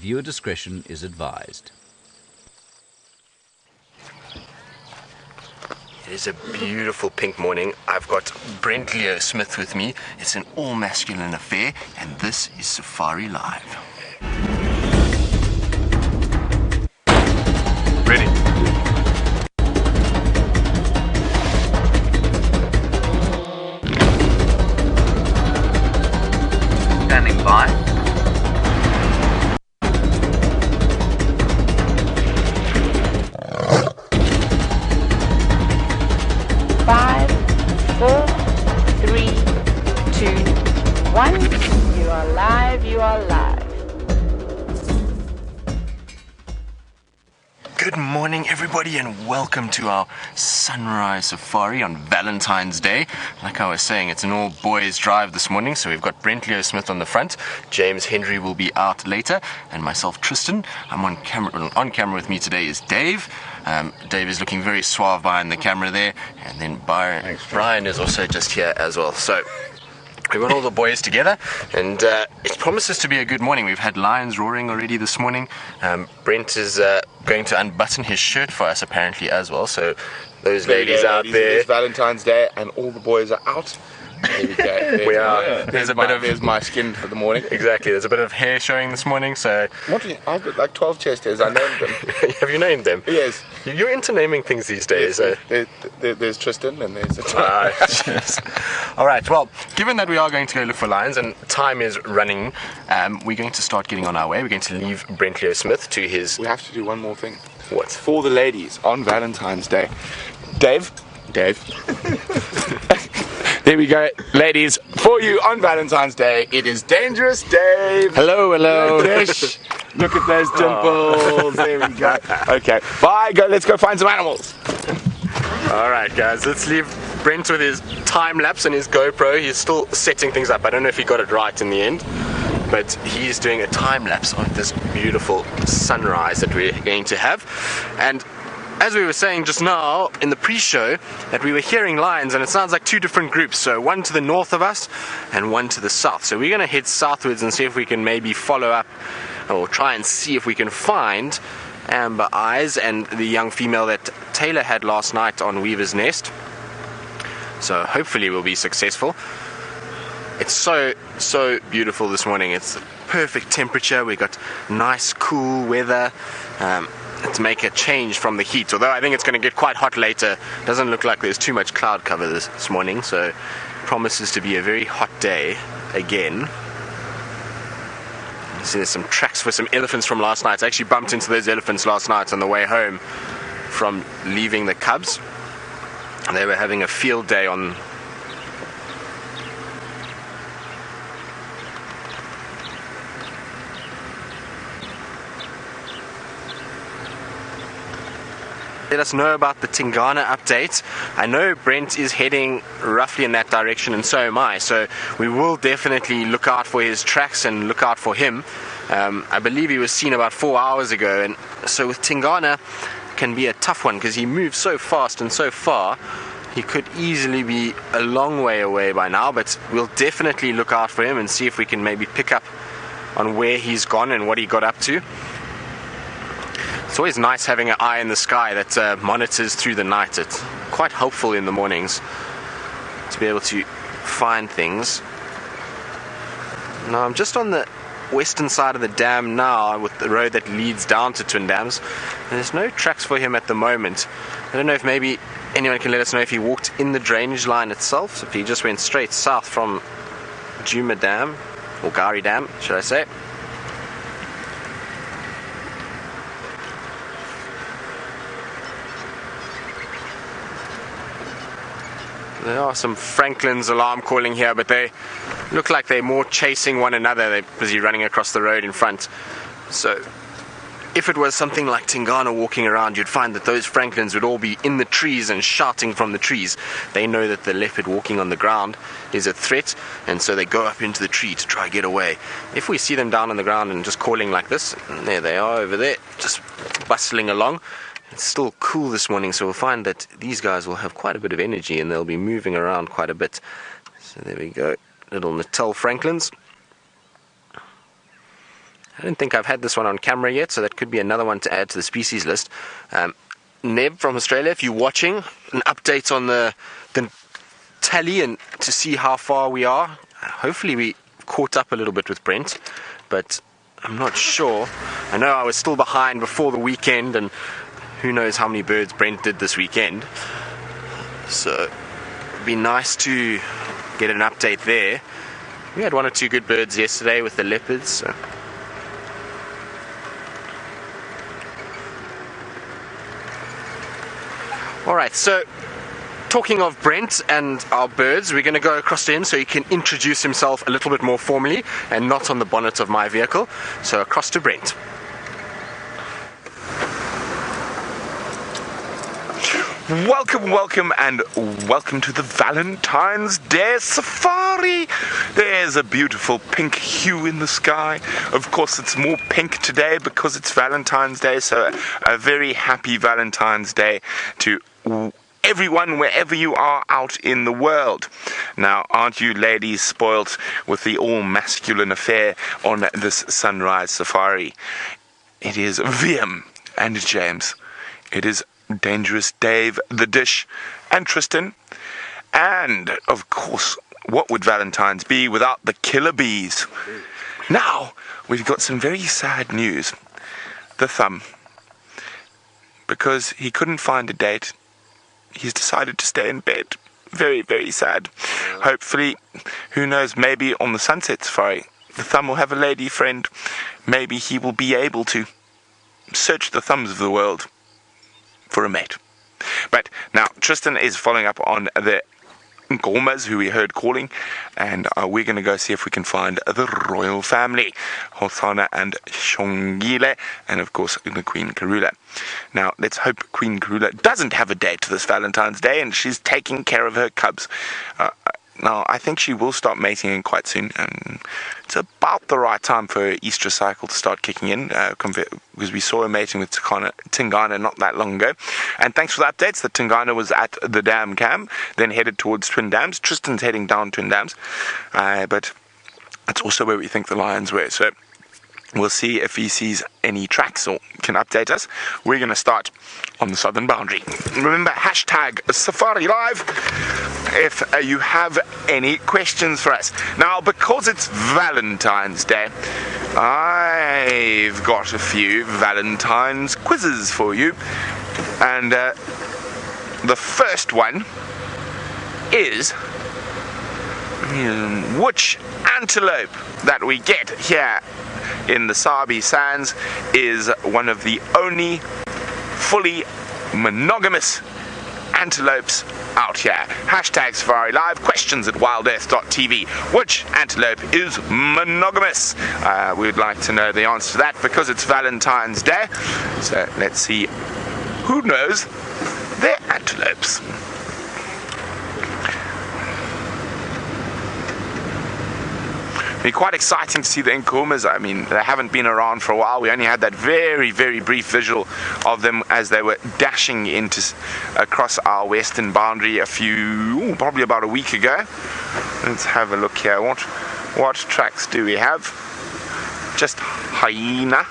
Viewer discretion is advised. It is a beautiful pink morning. I've got Nat.Geo Smith with me. It's an all-masculine affair, and this is Safari Live. Ready? Standing by. Five, 4, 3, 2, 1. You are live, you are live. Good morning, everybody, and welcome to our sunrise safari on Valentine's Day. Like I was saying, it's an all-boys drive this morning, so we've got Nat.Geo Smith on the front. James Henry will be out later, and myself, Tristan. I'm on camera. On camera with me today is Dave. Dave is looking very suave behind the camera there, and then Brian is also just here as well. So we've got all the boys together, and it promises to be a good morning. We've had lions roaring already this morning. Brent is going to unbutton his shirt for us apparently as well. So those ladies out there. It's Valentine's Day, and all the boys are out. There we go. We are. There's my skin for the morning. Exactly. There's a bit of hair showing this morning. So I've got like 12 chest hairs. I named them. Have you named them? Yes. You're into naming things these days. There's Tristan and there's All right. Well, given that we are going to go look for lions and time is running, we're going to start getting on our way. We're going to leave Nat.Geo Smith to his. We have to do one more thing. What? For the ladies on Valentine's Day. Dave. There we go, ladies. For you on Valentine's Day, it is Dangerous Dave. Hello. Look at those dimples. There we go. Okay, bye. Let's go find some animals. All right, guys. Let's leave Brent with his time lapse and his GoPro. He's still setting things up. I don't know if he got it right in the end, but he's doing a time lapse of this beautiful sunrise that we're going to have. And as we were saying just now in the pre-show, that we were hearing lions, and it sounds like two different groups. So one to the north of us and one to the south. So we're going to head southwards and see if we can maybe follow up, or try and see if we can find Amber Eyes and the young female that Taylor had last night on Weaver's Nest. So hopefully we'll be successful. It's so beautiful this morning. It's perfect temperature. We got nice cool weather to make a change from the heat, although I think it's going to get quite hot later. Doesn't look like there's too much cloud cover this morning, so promises to be a very hot day again. See, there's some tracks for some elephants from last night. I actually bumped into those elephants last night on the way home from leaving the Cubs. They were having a field day on let us know about the Tingana update. I know Brent is heading roughly in that direction, and so am I, so we will definitely look out for his tracks and look out for him. I believe he was seen about 4 hours ago, and so with Tingana can be a tough one because he moves so fast and so far. He could easily be a long way away by now, but we'll definitely look out for him and see if we can maybe pick up on where he's gone and what he got up to. It's always nice having an eye in the sky that monitors through the night. It's quite helpful in the mornings to be able to find things. Now I'm just on the western side of the dam now with the road that leads down to Twin Dams. There's no tracks for him at the moment. I don't know if maybe anyone can let us know if he walked in the drainage line itself, if he just went straight south from Djuma Dam, or Gari Dam, should I say. There are some Franklin's alarm calling here, but they look like they're more chasing one another. They're busy running across the road in front. So if it was something like Tingana walking around, you'd find that those Franklins would all be in the trees and shouting from the trees. They know that the leopard walking on the ground is a threat, and so they go up into the tree to try to get away. If we see them down on the ground and just calling like this, and there they are over there, just bustling along. It's still cool this morning, so we'll find that these guys will have quite a bit of energy and they'll be moving around quite a bit. So there we go, little Natal Franklins. I don't think I've had this one on camera yet, so that could be another one to add to the species list. Neb from Australia, if you're watching, an update on the tally and to see how far we are. Hopefully we caught up a little bit with Brent, but I'm not sure. I know I was still behind before the weekend, and who knows how many birds Brent did this weekend. So it'd be nice to get an update there. We had 1 or 2 good birds yesterday with the leopards. So. Alright, so talking of Brent and our birds, we're going to go across to him so he can introduce himself a little bit more formally and not on the bonnet of my vehicle. So across to Brent. Welcome and welcome to the Valentine's Day Safari. There's a beautiful pink hue in the sky. Of course, it's more pink today because it's Valentine's Day, so a very happy Valentine's Day to everyone wherever you are out in the world. Now, aren't you ladies spoilt with the all-masculine affair on this sunrise safari? It is VM and James. It is Dangerous Dave, the Dish, and Tristan. And, of course, what would Valentine's be without the killer bees? Now, we've got some very sad news. The thumb. Because he couldn't find a date, he's decided to stay in bed. Very, very sad. Hopefully, who knows, maybe on the sunset safari, the thumb will have a lady friend. Maybe he will be able to search the thumbs of the world for a mate. But now Tristan is following up on the Nkomas who we heard calling, and we're going to go see if we can find the royal family, Hosana and Xongile, and of course the Queen Karula. Now let's hope Queen Karula doesn't have a date this Valentine's Day and she's taking care of her cubs. Now, I think she will start mating quite soon, and it's about the right time for her estrous cycle to start kicking in, because we saw her mating with Tingana not that long ago. And thanks for the updates that Tingana was at the dam cam, then headed towards Twin Dams. Tristan's heading down Twin Dams, but that's also where we think the lions were. So we'll see if he sees any tracks or can update us. We're going to start on the southern boundary. Remember, hashtag Safari Live if you have any questions for us. Now, because it's Valentine's Day, I've got a few Valentine's quizzes for you. And the first one is which antelope that we get here in the Sabi Sands is one of the only fully monogamous antelopes out here. Hashtag Safari Live, questions at WildEarthTV. Which antelope is monogamous? We would like to know the answer to that because it's Valentine's Day. So let's see who knows their antelopes. It'll be quite exciting to see the Nkomas. I mean, they haven't been around for a while. We only had that very, very brief visual of them as they were dashing across our western boundary probably about a week ago. Let's have a look here. What tracks do we have? Just Hyena.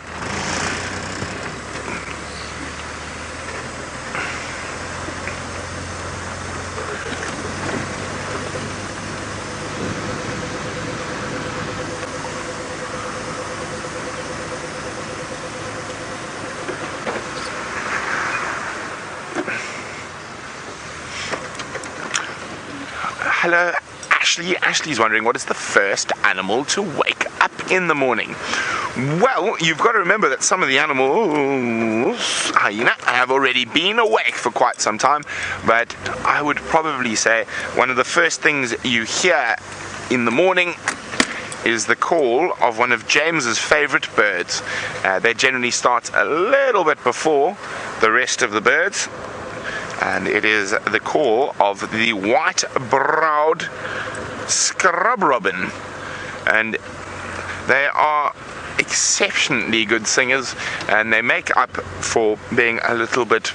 Hello, Ashley. Ashley's wondering, what is the first animal to wake up in the morning? Well, you've got to remember that some of the animals, hyena, have already been awake for quite some time, but I would probably say one of the first things you hear in the morning is the call of one of James's favorite birds. They generally start a little bit before the rest of the birds, and it is the call of the white-browed scrub robin, and they are exceptionally good singers, and they make up for being a little bit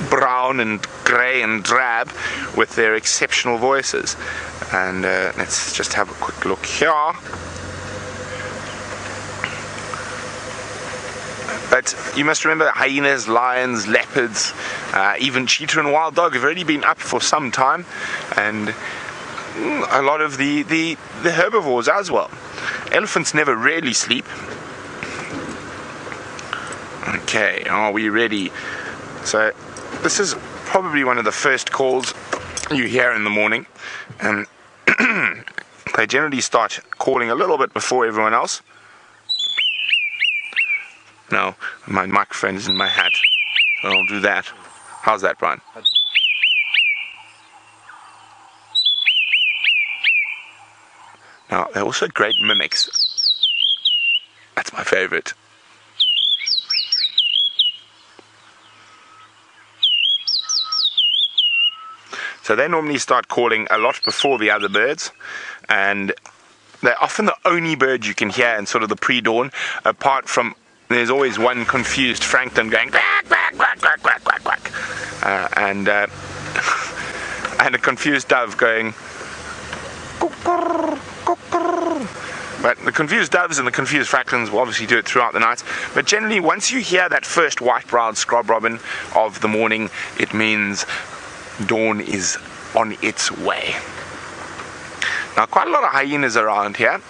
brown and grey and drab with their exceptional voices. And let's just have a quick look here. But you must remember hyenas, lions, leopards, even cheetah and wild dog have already been up for some time, and a lot of the herbivores as well. Elephants never really sleep. Okay, are we ready? So this is probably one of the first calls you hear in the morning, and they generally start calling a little bit before everyone else. Now, my microphone is in my hat, so I'll do that. How's that, Brian? Now, they're also great mimics. That's my favorite. So they normally start calling a lot before the other birds, and they're often the only bird you can hear in sort of the pre-dawn, apart from there's always one confused Franklin going quack, quack, quack, quack, quack, quack, quack, and a confused dove going cooker, cooker. But the confused doves and the confused Franklins will obviously do it throughout the night. But generally, once you hear that first white-browed scrub robin of the morning, it means dawn is on its way. Now, quite a lot of hyenas around here.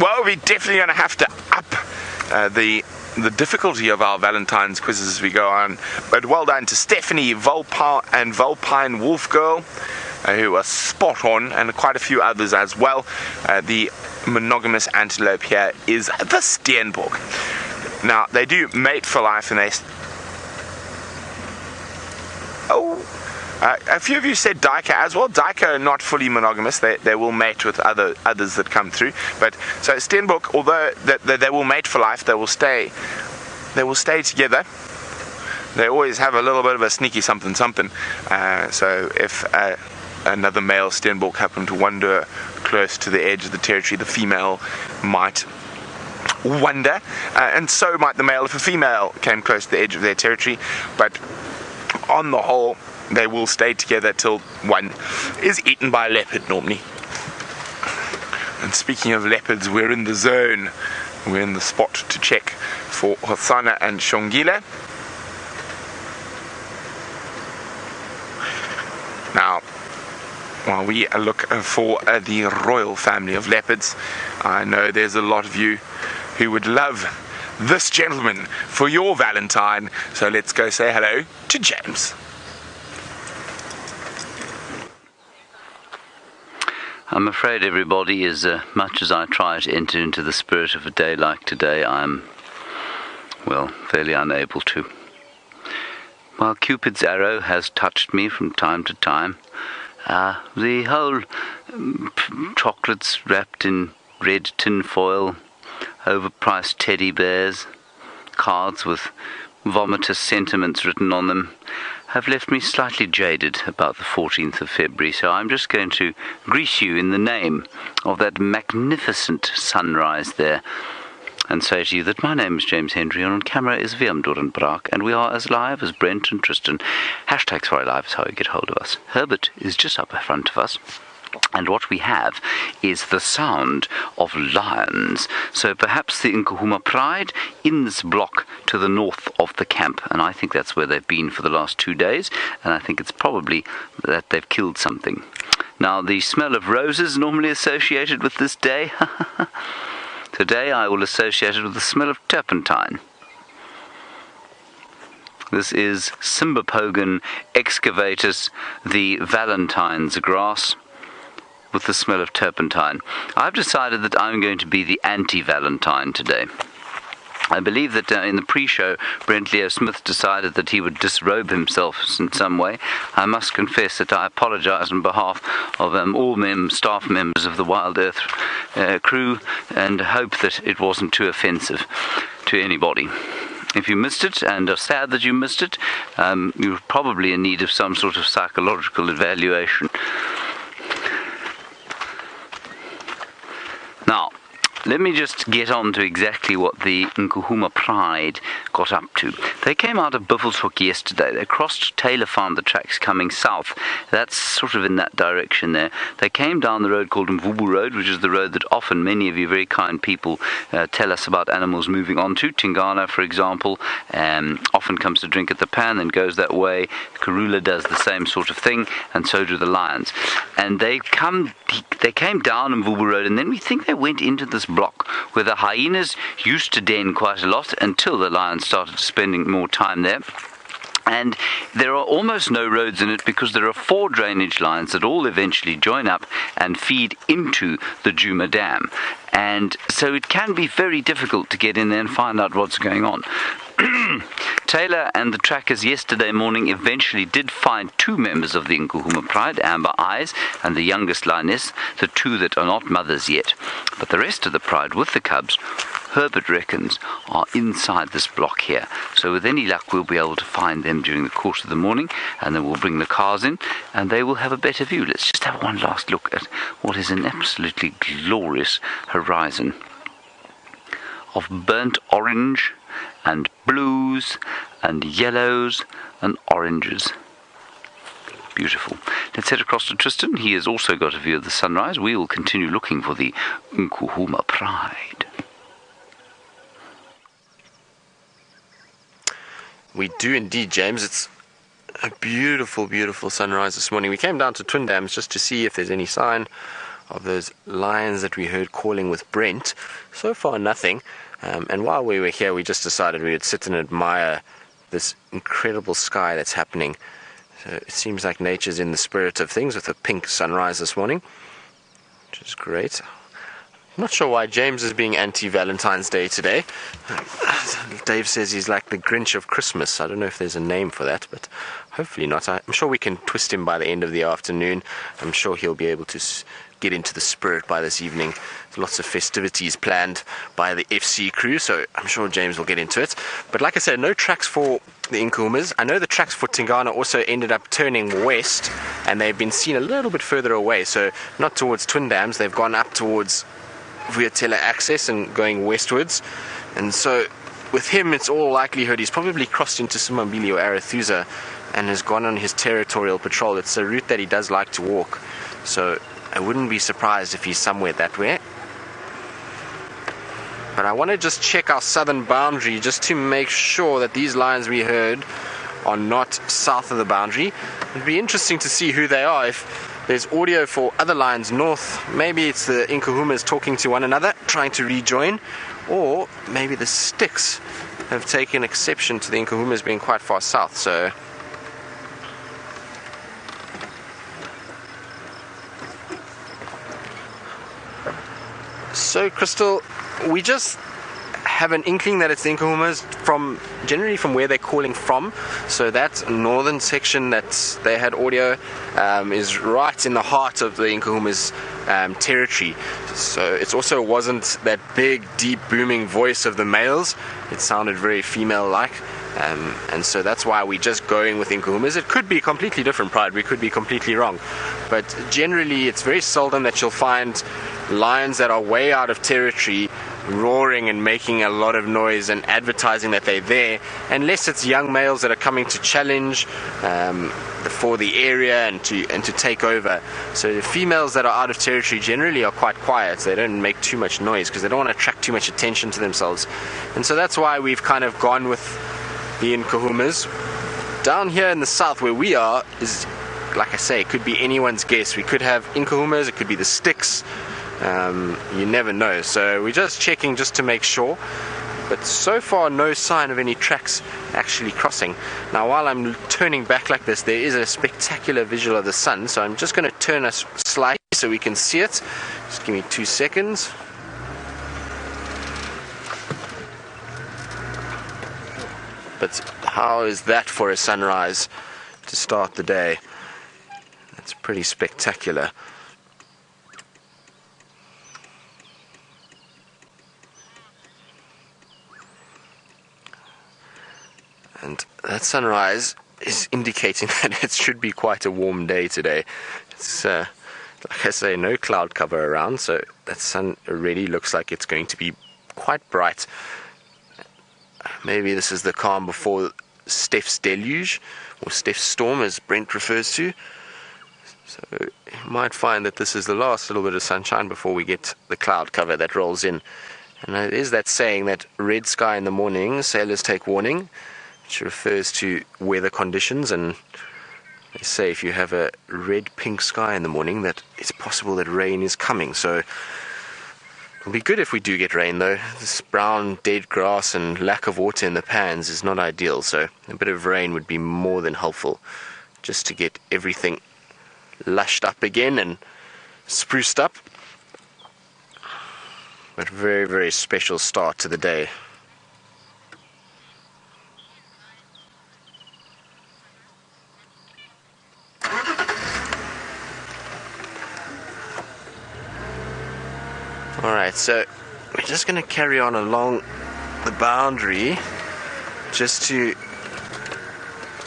Well, we're definitely going to have to up the difficulty of our Valentine's quizzes as we go on. But well done to Stephanie Vulpine Wolf Girl, who are spot on, and quite a few others as well. The monogamous antelope here is the Steenbok. Now, they do mate for life, and a few of you said Duiker as well. Duiker are not fully monogamous. They will mate with others that come through. But so Steenbok, although they will mate for life, they will stay together. They always have a little bit of a sneaky something. So if another male Steenbok happened to wander close to the edge of the territory, the female might wander, and so might the male if a female came close to the edge of their territory. But on the whole, they will stay together till one is eaten by a leopard normally. And speaking of leopards, we're in the zone. We're in the spot to check for Hosana and Xongile. Now, while we look for the royal family of leopards, I know there's a lot of you who would love this gentleman for your Valentine. So let's go say hello to James. I'm afraid, everybody, as much as I try to enter into the spirit of a day like today, I'm, well, fairly unable to. While Cupid's arrow has touched me from time to time, the whole chocolates wrapped in red tin foil, overpriced teddy bears, cards with vomitous sentiments written on them, have left me slightly jaded about the 14th of February, so I'm just going to greet you in the name of that magnificent sunrise there, and say to you that my name is James Hendry, and on camera is Willem Dorenbraak, and we are as live as Brent and Tristan. Hashtags for live is how you get hold of us. Herbert is just up in front of us. And what we have is the sound of lions. So perhaps the Nkuhuma Pride in this block to the north of the camp. And I think that's where they've been for the last 2 days. And I think it's probably that they've killed something. Now, the smell of roses normally associated with this day. Today I will associate it with the smell of turpentine. This is Cymbopogon excavatus, the Valentine's grass, with the smell of turpentine. I've decided that I'm going to be the anti-Valentine today. I believe that in the pre-show, Brent Leo Smith decided that he would disrobe himself in some way. I must confess that I apologize on behalf of all staff members of the Wild Earth crew, and hope that it wasn't too offensive to anybody. If you missed it, and are sad that you missed it, you're probably in need of some sort of psychological evaluation. Now, let me just get on to exactly what the Nkuhuma Pride got up to. They came out of Buffelshoek yesterday. They crossed Taylor Farm, the tracks coming south. That's sort of in that direction there. They came down the road called Mvubu Road, which is the road that often many of you very kind people tell us about animals moving on to. Tingana, for example, often comes to drink at the pan and goes that way. Karula does the same sort of thing, and so do the lions. And they came down Mvubu Road, and then we think they went into this block where the hyenas used to den quite a lot until the lions started spending more time there. And there are almost no roads in it because there are 4 drainage lines that all eventually join up and feed into the Djuma Dam. And so it can be very difficult to get in there and find out what's going on. Taylor and the trackers yesterday morning eventually did find 2 members of the Nkuhuma Pride, Amber Eyes and the youngest lioness, the 2 that are not mothers yet. But the rest of the pride with the cubs, Herbert reckons, are inside this block here. So with any luck we'll be able to find them during the course of the morning, and then we'll bring the cars in and they will have a better view. Let's just have one last look at what is an absolutely glorious horizon of burnt orange and blues and yellows and oranges. Beautiful. Let's head across to Tristan. He has also got a view of the sunrise. We will continue looking for the Nkuhuma Pride. We do indeed, James. It's a beautiful, beautiful sunrise this morning. We came down to Twin Dams just to see if there's any sign of those lions that we heard calling with Brent. So far, nothing. And while we were here, we just decided we would sit and admire this incredible sky that's happening. So it seems like nature's in the spirit of things with a pink sunrise this morning, which is great. I'm not sure why James is being anti-Valentine's Day today. Dave says he's like the Grinch of Christmas. I don't know if there's a name for that, but hopefully not. I'm sure we can twist him by the end of the afternoon. I'm sure he'll be able to get into the spirit by this evening. There's lots of festivities planned by the FC crew, so I'm sure James will get into it. But like I said, no tracks for the Nkuhumas. I know the tracks for Tingana also ended up turning west, and they've been seen a little bit further away, so not towards Twin Dams. They've gone up towards Vuyatela access and going westwards. And so with him, it's all likelihood he's probably crossed into Simambili or Arathusa and has gone on his territorial patrol. It's a route that he does like to walk, so I wouldn't be surprised if he's somewhere that way. But I want to just check our southern boundary just to make sure that these lions we heard are not south of the boundary. It'd be interesting to see who they are. If there's audio for other lions north, maybe it's the Nkuhumas talking to one another, trying to rejoin, or maybe the sticks have taken exception to the Nkuhumas being quite far south. So Crystal, we just have an inkling that it's the Nkuhumas generally from where they're calling from. So that northern section that they had audio is right in the heart of the Nkuhumas territory. So it also wasn't that big, deep, booming voice of the males. It sounded very female-like. And so that's why we're just going with Nkuhumas. It could be completely different pride. We could be completely wrong. But generally, it's very seldom that you'll find lions that are way out of territory roaring and making a lot of noise and advertising that they're there, unless it's young males that are coming to challenge for the area and to take over. So the females that are out of territory generally are quite quiet. They don't make too much noise because they don't want to attract too much attention to themselves. And so that's why we've kind of gone with the Nkuhumas. Down here in the south where we are is, like I say, it could be anyone's guess. We could have Nkuhumas, it could be the sticks. You never know. So we're just checking just to make sure. But so far, no sign of any tracks actually crossing. Now, while I'm turning back like this, there is a spectacular visual of the sun. So I'm just going to turn us slightly so we can see it. Just give me 2 seconds. But how is that for a sunrise to start the day? That's pretty spectacular. And that sunrise is indicating that it should be quite a warm day today. It's, like I say, no cloud cover around, so that sun already looks like it's going to be quite bright. Maybe this is the calm before Steph's deluge, or Steph's storm as Brent refers to. So you might find that this is the last little bit of sunshine before we get the cloud cover that rolls in. And it is that saying that red sky in the morning, sailors take warning, which refers to weather conditions. And they say if you have a red-pink sky in the morning, that it's possible that rain is coming. So it'll be good if we do get rain, though. This brown, dead grass and lack of water in the pans is not ideal. So a bit of rain would be more than helpful, just to get everything lushed up again and spruced up. But very, very special start to the day. Alright, so we're just going to carry on along the boundary just to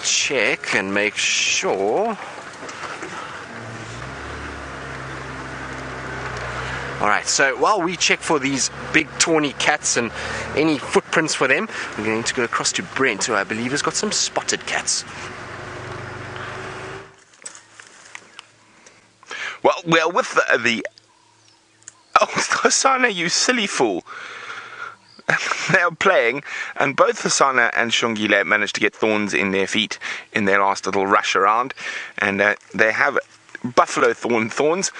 check and make sure. Alright, so while we check for these big tawny cats and any footprints for them, we're going to go across to Brent, who I believe has got some spotted cats. Well, with the oh, Hosana, you silly fool. They are playing, and both Hosana and Xongile managed to get thorns in their feet in their last little rush around, and they have buffalo thorns.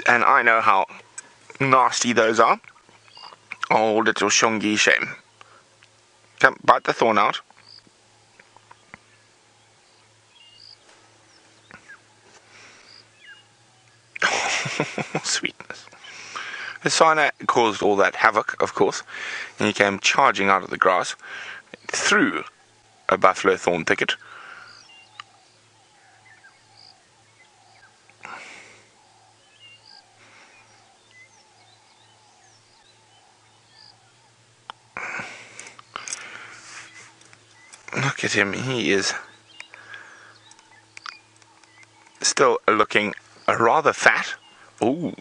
And I know how nasty those are. Oh, little Xongile, shame. Come, bite the thorn out. Sweetness. Hosana caused all that havoc, of course, and he came charging out of the grass through a buffalo thorn thicket. Look at him, he is still looking rather fat. Ooh,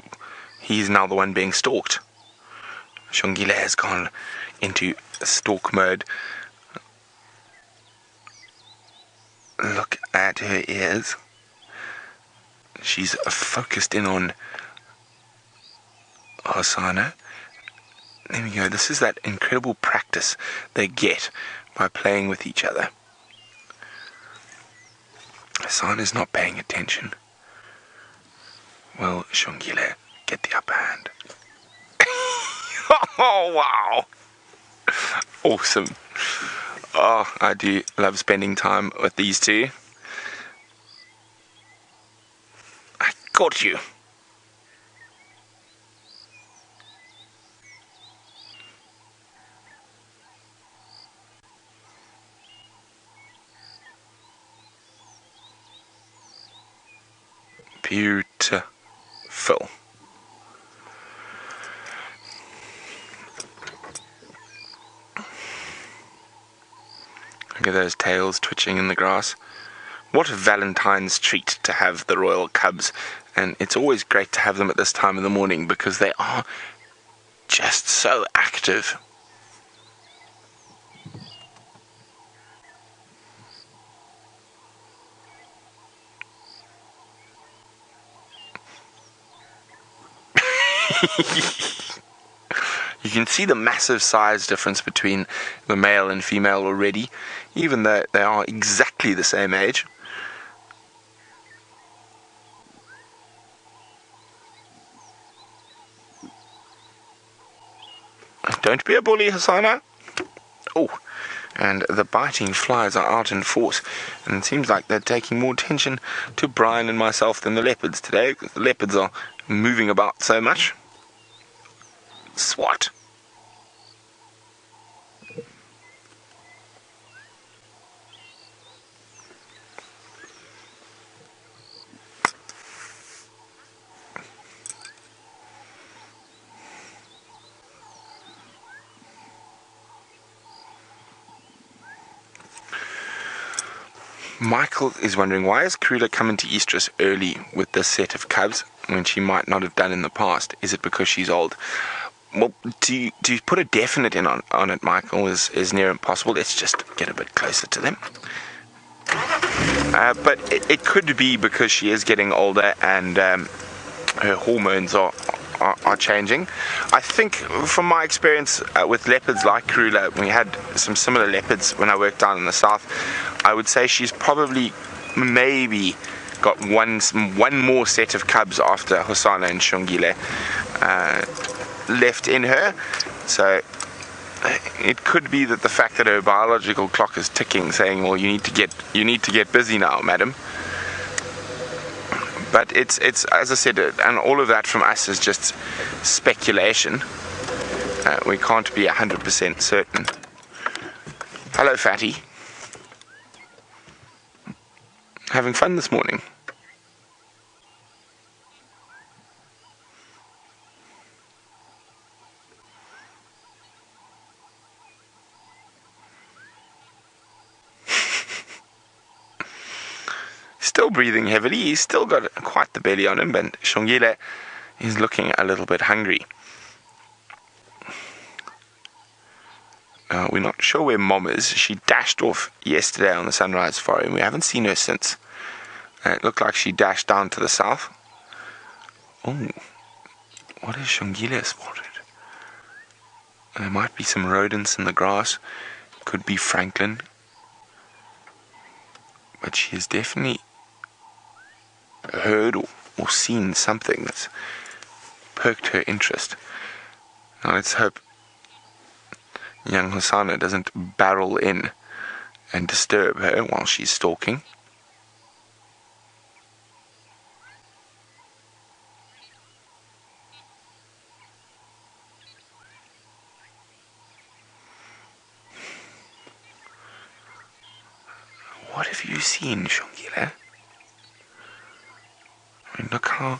he's now the one being stalked. Xongile has gone into stalk mode. Look at her ears. She's focused in on Hosana. There we go, this is that incredible practice they get by playing with each other. Hosana's not paying attention. Will Xongile get the upper hand? Oh, wow. Awesome. Oh, I do love spending time with these two. I got you. Beautiful. Look at those tails twitching in the grass. What a Valentine's treat to have the royal cubs, and it's always great to have them at this time of the morning because they are just so active. You can see the massive size difference between the male and female already, even though they are exactly the same age. Don't be a bully, Hosana. Oh, and the biting flies are out in force, and it seems like they're taking more attention to Brian and myself than the leopards today, because the leopards are moving about so much. Swat. Michael is wondering, why is Karula coming to Eastrus early with this set of cubs? when she might not have done in the past? Is it because she's old? Well, to put a definite in on it, Michael, is near impossible. Let's just get a bit closer to them. But it could be because she is getting older and her hormones are changing. I think from my experience with leopards like Karula, we had some similar leopards when I worked down in the south. I would say she's probably maybe got one more set of cubs after Hosana and Xongile left in her. So it could be that the fact that her biological clock is ticking, saying, well, you need to get busy now, madam. But it's as I said, and all of that from us is just speculation. We can't be 100% certain. Hello, Fatty. Having fun this morning? Still breathing heavily. He's still got quite the belly on him, but Xongile is looking a little bit hungry. We're not sure where Mom is. She dashed off yesterday on the Sunrise Foray, and we haven't seen her since. It looked like she dashed down to the south. Oh, what has Xongile spotted? There might be some rodents in the grass. Could be Franklin. But she has definitely heard or seen something that's perked her interest. Now let's hope young Hosana doesn't barrel in and disturb her while she's stalking. What have you seen, Xongile? I mean, look how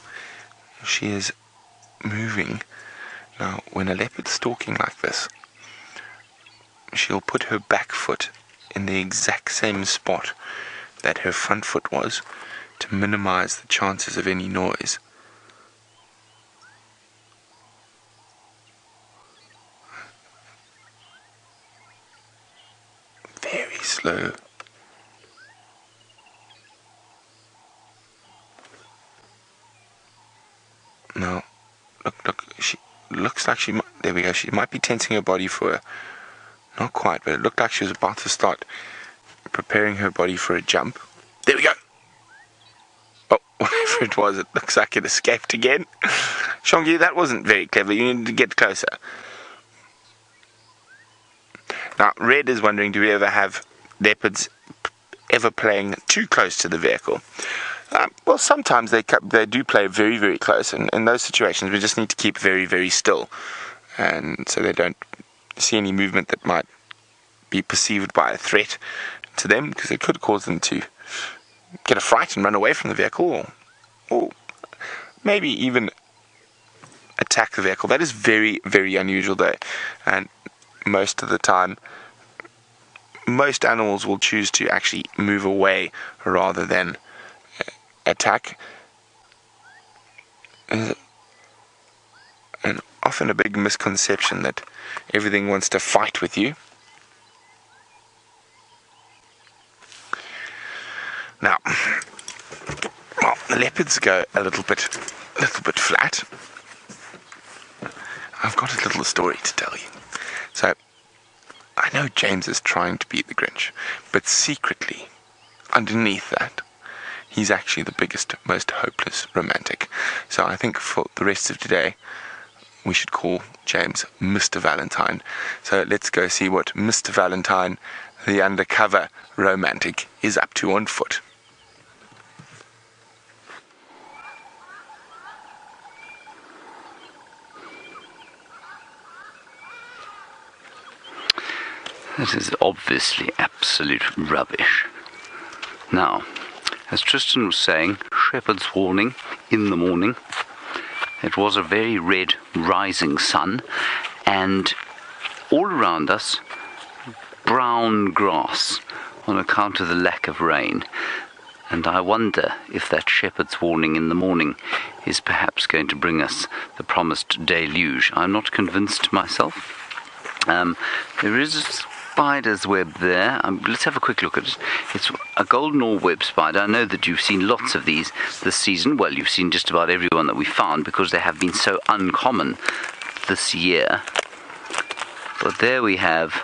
she is moving. Now, when a leopard's stalking like this, she'll put her back foot in the exact same spot that her front foot was to minimize the chances of any noise. Very slow. Now, look, she looks like she might, there we go, she might be tensing her body for not quite, but it looked like she was about to start preparing her body for a jump. There we go. Oh, whatever it was, it looks like it escaped again. Xongile, that wasn't very clever. You need to get closer. Now, Red is wondering, do we ever have leopards ever playing too close to the vehicle? Well, sometimes they do play very, very close, and in those situations we just need to keep very, very still, and so they don't see any movement that might be perceived by a threat to them, because it could cause them to get a fright and run away from the vehicle, or maybe even attack the vehicle. That is very, very unusual though, and most of the time most animals will choose to actually move away rather than attack. And often a big misconception that everything wants to fight with you. Now, well, the leopards go a little bit flat. I've got a little story to tell you. So, I know James is trying to be the Grinch, but secretly, underneath that, he's actually the biggest, most hopeless romantic. So I think for the rest of today, we should call James Mr. Valentine. So let's go see what Mr. Valentine, the undercover romantic, is up to on foot. That is obviously absolute rubbish. Now, as Tristan was saying, shepherd's warning in the morning. It was a very red rising sun, and all around us, brown grass on account of the lack of rain. And I wonder if that shepherd's warning in the morning is perhaps going to bring us the promised deluge. I'm not convinced myself. There is a spider's web there. Let's have a quick look at it. It's a golden orb spider. I know that you've seen lots of these this season. Well, you've seen just about every one that we found because they have been so uncommon this year. But there we have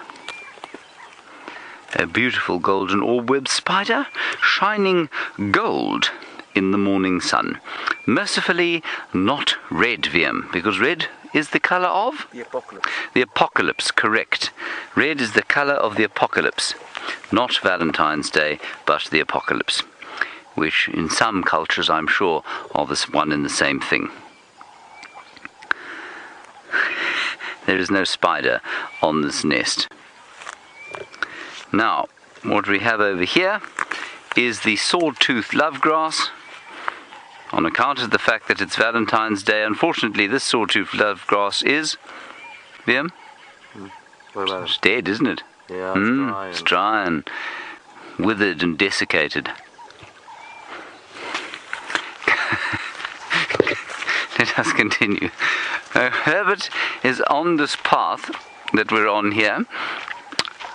a beautiful golden orb web spider shining gold in the morning sun. Mercifully not red, VM, because red is the color of? The apocalypse. The apocalypse, correct. Red is the color of the apocalypse. Not Valentine's Day, but the apocalypse, which in some cultures, I'm sure, are this one and the same thing. There is no spider on this nest. Now, what we have over here is the sword-toothed lovegrass. On account of the fact that it's Valentine's Day, unfortunately, this sword-toothed lovegrass is, VM? It's dead, isn't it? Yeah, it's dry and withered and desiccated. Let us continue. Herbert is on this path that we're on here,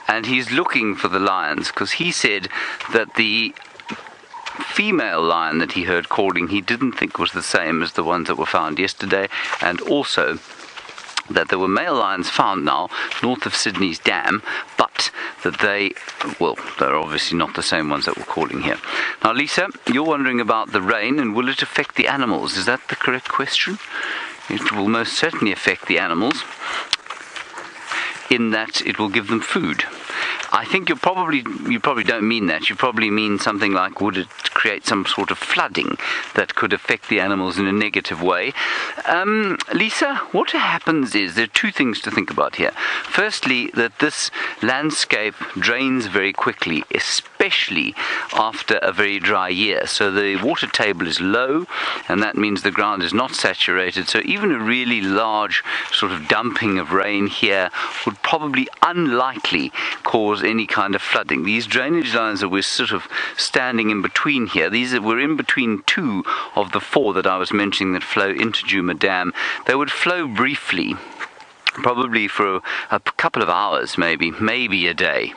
and he's looking for the lions, because he said that the female lion that he heard calling he didn't think was the same as the ones that were found yesterday, and also that there were male lions found now north of Sydney's dam, but that they're obviously not the same ones that were calling here. Now, Lisa, you're wondering about the rain and will it affect the animals? Is that the correct question? It will most certainly affect the animals in that it will give them food. I think you probably don't mean that. You probably mean something like, would it create some sort of flooding that could affect the animals in a negative way? Lisa, what happens is there are two things to think about here. Firstly, that this landscape drains very quickly, especially after a very dry year. So the water table is low, and that means the ground is not saturated. So even a really large sort of dumping of rain here would probably unlikely cause any kind of flooding. These drainage lines that we're sort of standing in between here, we're in between two of the four that I was mentioning that flow into Djuma Dam. They would flow briefly, probably for a couple of hours, maybe a day.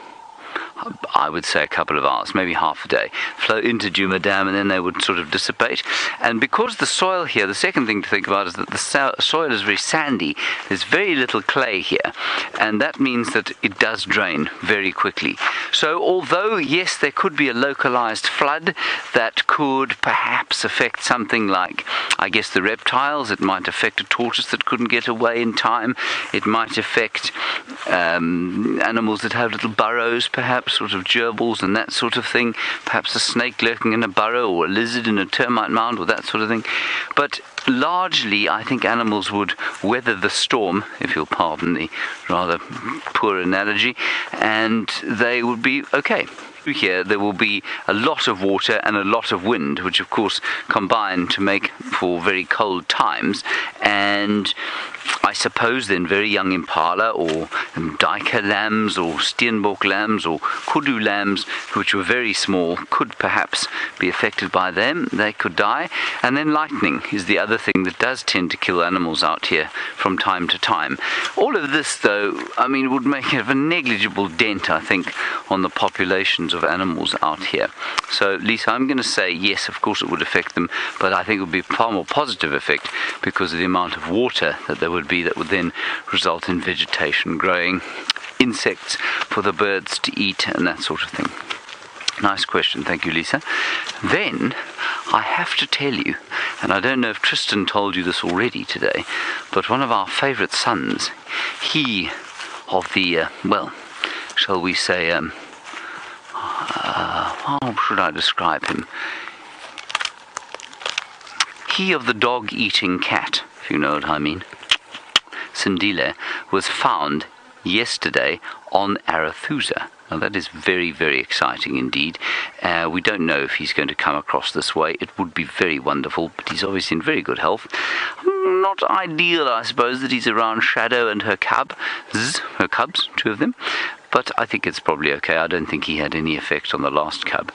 I would say a couple of hours, maybe half a day, flow into Djuma Dam, and then they would sort of dissipate. And because the soil here, the second thing to think about is that the soil is very sandy. There's very little clay here, and that means that it does drain very quickly. So although, yes, there could be a localized flood that could perhaps affect something like, I guess, the reptiles. It might affect a tortoise that couldn't get away in time. It might affect animals that have little burrows, perhaps, sort of gerbils and that sort of thing, perhaps a snake lurking in a burrow or a lizard in a termite mound or that sort of thing. But largely, I think animals would weather the storm, if you'll pardon the rather poor analogy, and they would be okay. Here there will be a lot of water and a lot of wind, which of course combine to make for very cold times, and I suppose then very young impala or duiker lambs or steenbok lambs or kudu lambs, which were very small, could perhaps be affected by them. They could die. And then lightning is the other thing that does tend to kill animals out here from time to time. All of this, though, would make a negligible dent, I think, on the populations of animals out here. So, Lisa, I'm going to say yes, of course it would affect them, but I think it would be a far more positive effect because of the amount of water that there would be that would then result in vegetation growing, insects for the birds to eat, and that sort of thing. Nice question, thank you, Lisa. Then, I have to tell you, and I don't know if Tristan told you this already today, but one of our favourite sons, he of the, shall we say, how should I describe him? He of the dog-eating cat, if you know what I mean. Xongile was found yesterday on Arathusa. Now that is very, very exciting indeed. We don't know if he's going to come across this way. It would be very wonderful, but he's obviously in very good health. Not ideal, I suppose, that he's around Shadow and her cubs, two of them, but I think it's probably okay. I don't think he had any effect on the last cub.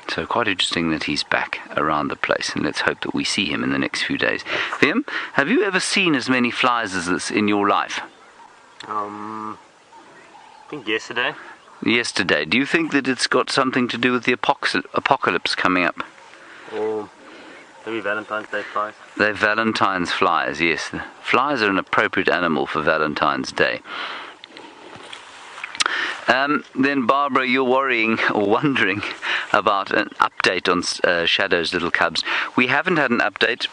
So quite interesting that he's back around the place, and let's hope that we see him in the next few days. Vim, have you ever seen as many flies as this in your life? I think yesterday. Yesterday. Do you think that it's got something to do with the apocalypse coming up? Or maybe Valentine's Day flies. They're Valentine's flies, yes. The flies are an appropriate animal for Valentine's Day. Then Barbara, you're worrying or wondering about an update on Shadow's little cubs. We haven't had an update.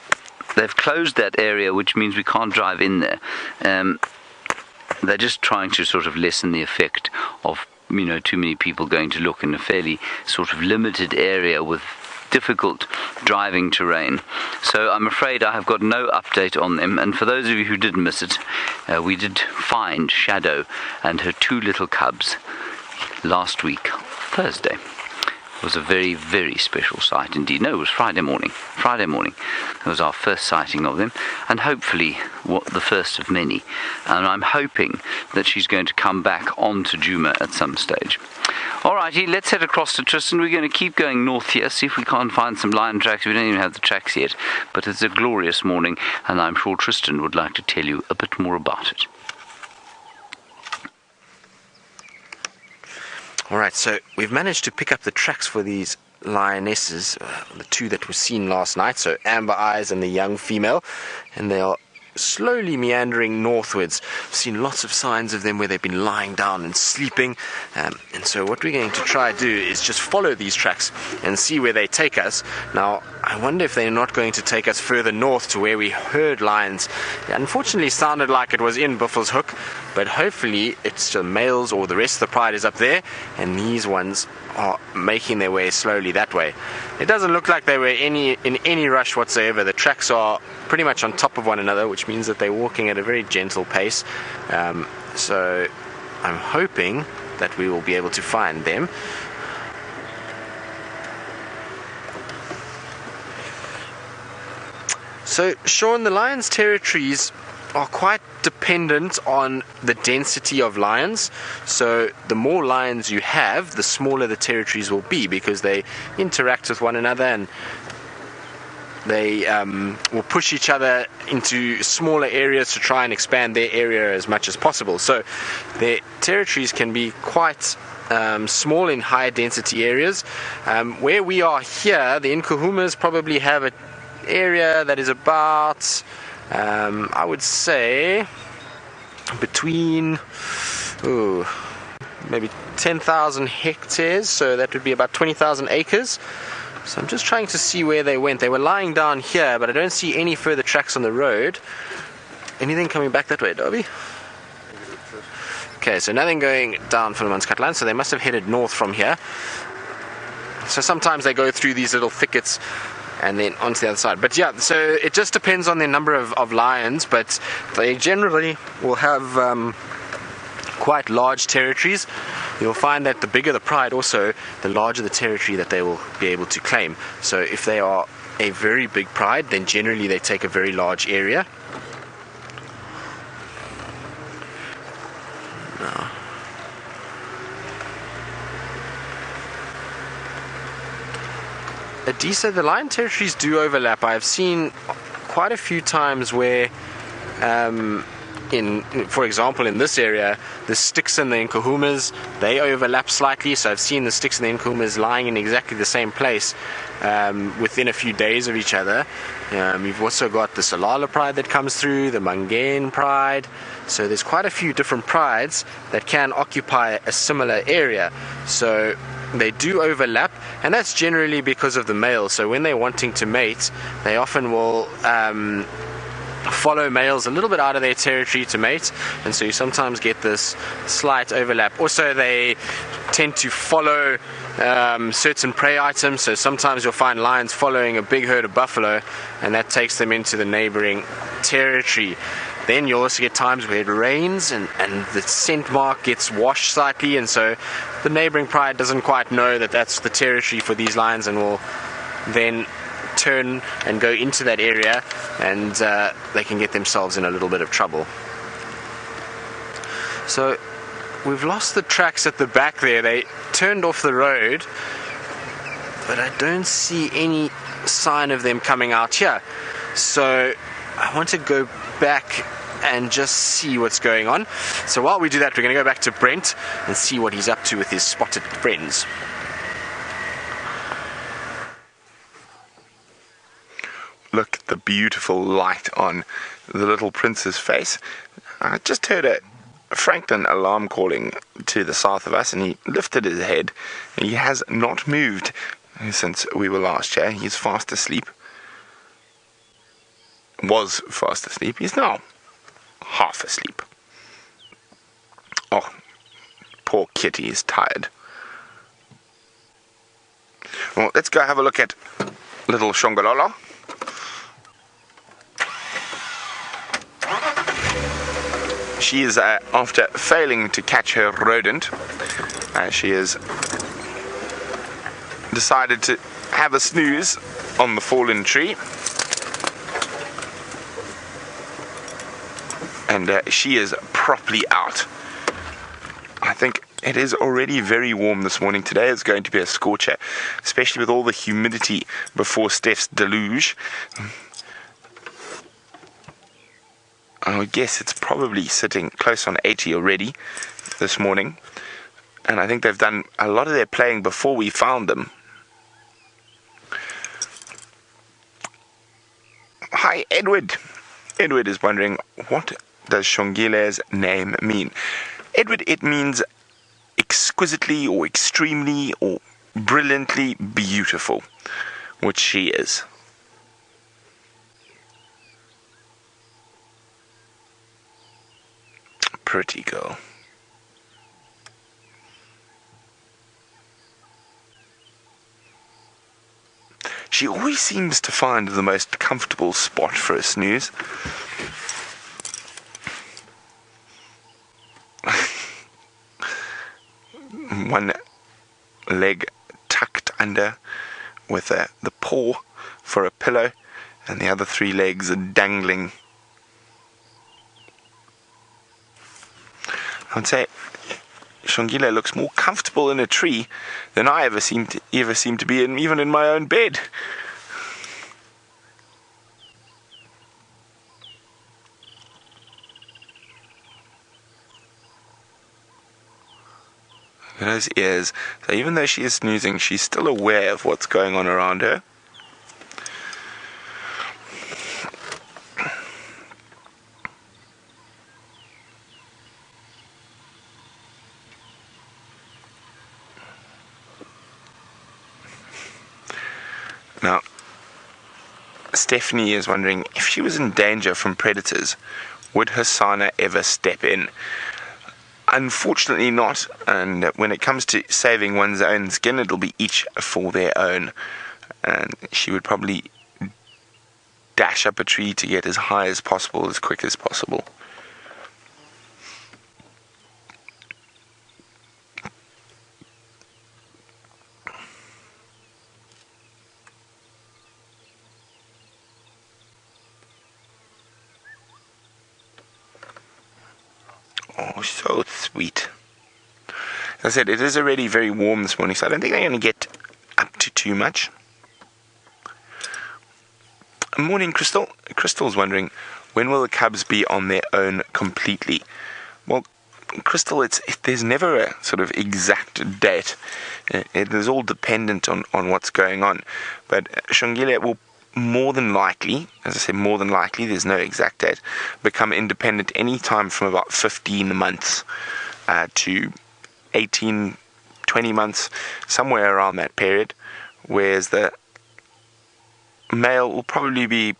They've closed that area, which means we can't drive in there. They're just trying to sort of lessen the effect of, too many people going to look in a fairly sort of limited area with difficult driving terrain. So I'm afraid I have got no update on them. And for those of you who did miss it, we did find Shadow and her 2 little cubs last week, Thursday. It was a very, very special sight indeed. No, it was Friday morning. It was our first sighting of them, and hopefully the first of many. And I'm hoping that she's going to come back onto Djuma at some stage. Alrighty, let's head across to Tristan. We're going to keep going north here, see if we can't find some lion tracks. We don't even have the tracks yet, but it's a glorious morning, and I'm sure Tristan would like to tell you a bit more about it. Alright, so we've managed to pick up the tracks for these lionesses, the 2 that were seen last night, so Amber Eyes and the young female, and they are slowly meandering northwards. I've seen lots of signs of them where they've been lying down and sleeping, and so what we're going to try to do is just follow these tracks and see where they take us. Now, I wonder if they're not going to take us further north to where we heard lions. It unfortunately sounded like it was in Buffelshoek, but hopefully it's the males or the rest of the pride is up there, and these ones are making their way slowly that way. It doesn't look like they were in any rush whatsoever. The tracks are pretty much on top of one another, which means that they're walking at a very gentle pace. So I'm hoping that we will be able to find them. So, Sean, the lions' territories are quite dependent on the density of lions. So the more lions you have, the smaller the territories will be, because they interact with one another and they will push each other into smaller areas to try and expand their area as much as possible. So their territories can be quite small in higher density areas. Where we are here, the Nkuhumas probably have an area that is about I would say between maybe 10,000 hectares, so that would be about 20,000 acres. So I'm just trying to see where they went. They were lying down here, but I don't see any further tracks on the road. Anything coming back that way, Darby? Okay, so nothing going down from the Manskatlan, so they must have headed north from here. So sometimes they go through these little thickets and then onto the other side. But yeah, so it just depends on the number of lions, but they generally will have quite large territories. You'll find that the bigger the pride also, the larger the territory that they will be able to claim. So if they are a very big pride, then generally they take a very large area. Now, Adisa, the lion territories do overlap. I've seen quite a few times where, for example, in this area, the sticks and the Nkuhumas, they overlap slightly. So I've seen the sticks and the Nkuhumas lying in exactly the same place within a few days of each other. We've also got the Salala pride that comes through, the Mangane pride. So there's quite a few different prides that can occupy a similar area. So they do overlap, and that's generally because of the male. So when they're wanting to mate, they often will follow males a little bit out of their territory to mate, and so you sometimes get this slight overlap. Also, they tend to follow certain prey items, so sometimes you'll find lions following a big herd of buffalo, and that takes them into the neighboring territory. Then you'll also get times where it rains and the scent mark gets washed slightly, and so the neighboring pride doesn't quite know that that's the territory for these lions, and will then turn and go into that area, and they can get themselves in a little bit of trouble. So we've lost the tracks at the back there. They turned off the road but I don't see any sign of them coming out here. So I want to go back and just see what's going on. So while we do that, we're going to go back to Brent and see what he's up to with his spotted friends. Look at the beautiful light on the little prince's face. I just heard a Franklin alarm calling to the south of us, and he lifted his head. He has not moved since we were last here. He's fast asleep. Was fast asleep. He's now half asleep. Oh, poor kitty is tired. Well, let's go have a look at little Xongile. She is, after failing to catch her rodent, she has decided to have a snooze on the fallen tree. And she is properly out. I think it is already very warm this morning. Today is going to be a scorcher, especially with all the humidity before Steph's deluge. I would guess it's probably sitting close on 80 already this morning. And I think they've done a lot of their playing before we found them. Hi, Edward. Edward is wondering, what does Xongile's name mean? Edward, it means exquisitely or extremely or brilliantly beautiful, which she is. Pretty girl. She always seems to find the most comfortable spot for a snooze. One leg tucked under with the paw for a pillow, and the other three legs are dangling. I would say Xongile looks more comfortable in a tree than I ever seem to be in, even in my own bed. Look at those ears. So even though she is snoozing, she's still aware of what's going on around her. Now, Stephanie is wondering, if she was in danger from predators, would Hosana ever step in? Unfortunately not, and when it comes to saving one's own skin, it'll be each for their own. And she would probably dash up a tree to get as high as possible, as quick as possible. Oh, so sweet. As I said, it is already very warm this morning, so I don't think they're going to get up to too much. Morning, Crystal. Crystal's wondering, when will the cubs be on their own completely? Well, Crystal, there's never a sort of exact date. It is all dependent on what's going on. But Xongile will more than likely, as I said, more than likely, there's no exact date, become independent any time from about 15 months to 18, 20 months, somewhere around that period, whereas the male will probably be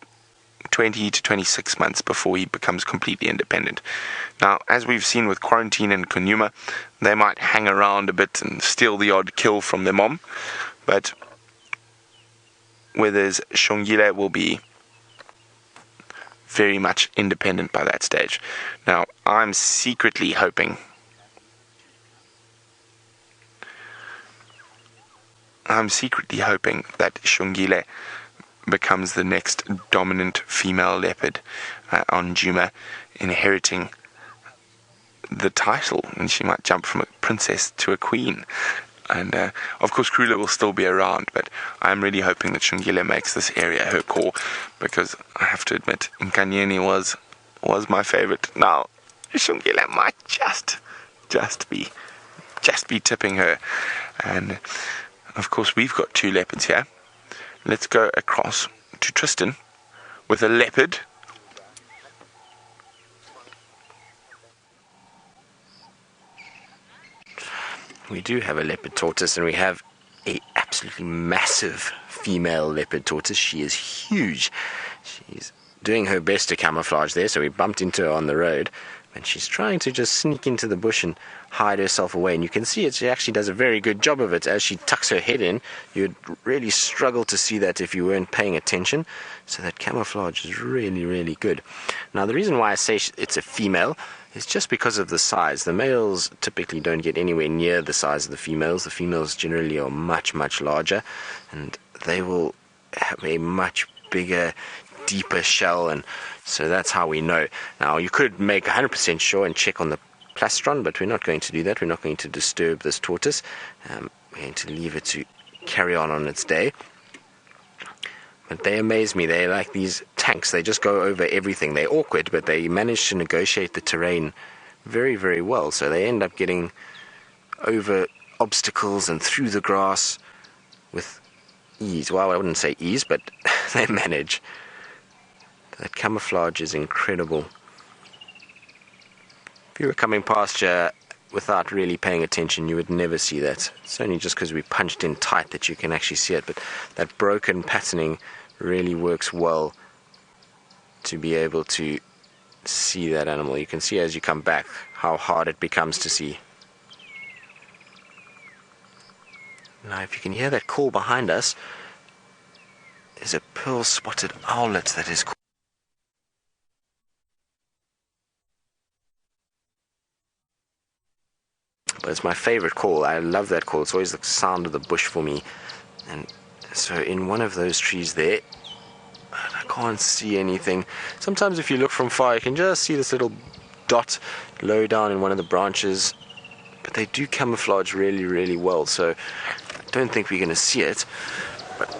20 to 26 months before he becomes completely independent. Now, as we've seen with Quarantine and Djuma, they might hang around a bit and steal the odd kill from their mom, but whereas Xongile will be very much independent by that stage. Now, I'm secretly hoping that Xongile becomes the next dominant female leopard on Djuma, inheriting the title, and she might jump from a princess to a queen. And of course Krula will still be around, but I'm really hoping that Xongile makes this area her core, because I have to admit, Nkanyeni was my favorite. Now Xongile might just be tipping her. And of course we've got 2 leopards here. Let's go across to Tristan with a leopard. We do have a leopard tortoise, and we have a absolutely massive female leopard tortoise. She is huge. She's doing her best to camouflage there, so we bumped into her on the road, and she's trying to just sneak into the bush and hide herself away. And you can see it, she actually does a very good job of it. As she tucks her head in, you'd really struggle to see that if you weren't paying attention. So that camouflage is really, really good. Now, the reason why I say it's a female is just because of the size. The males typically don't get anywhere near the size of the females. The females generally are much, much larger, and they will have a much bigger, deeper shell, and so that's how we know. Now, you could make 100% sure and check on the plastron, but we're not going to do that. We're not going to disturb this tortoise. We're going to leave it to carry on its day. But they amaze me. They're like these tanks. They just go over everything. They're awkward, but they manage to negotiate the terrain very, very well. So they end up getting over obstacles and through the grass with ease. Well, I wouldn't say ease, but they manage. That camouflage is incredible. If you were coming past here without really paying attention, you would never see that. It's only just because we punched in tight that you can actually see it, but that broken patterning really works well to be able to see that animal. You can see as you come back how hard it becomes to see. Now, if you can hear that call behind us, there's a pearl-spotted owlet that is called. But it's my favorite call. I love that call. It's always the sound of the bush for me. And so in one of those trees there, I can't see anything. Sometimes if you look from far, you can just see this little dot low down in one of the branches. But they do camouflage really, really well. So I don't think we're going to see it. But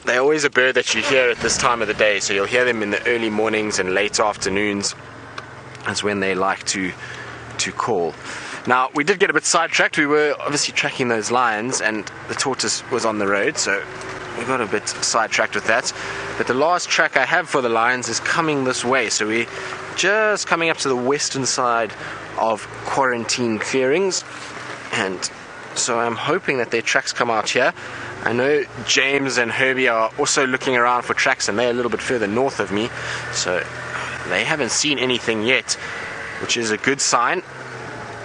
they're always a bird that you hear at this time of the day. So you'll hear them in the early mornings and late afternoons. That's when they like to call. Now, we did get a bit sidetracked. We were obviously tracking those lions, and the tortoise was on the road, so we got a bit sidetracked with that. But the last track I have for the lions is coming this way, so we're just coming up to the western side of quarantine clearings, and so I'm hoping that their tracks come out here. I know James and Herbie are also looking around for tracks, and they're a little bit further north of me, so they haven't seen anything yet, which is a good sign.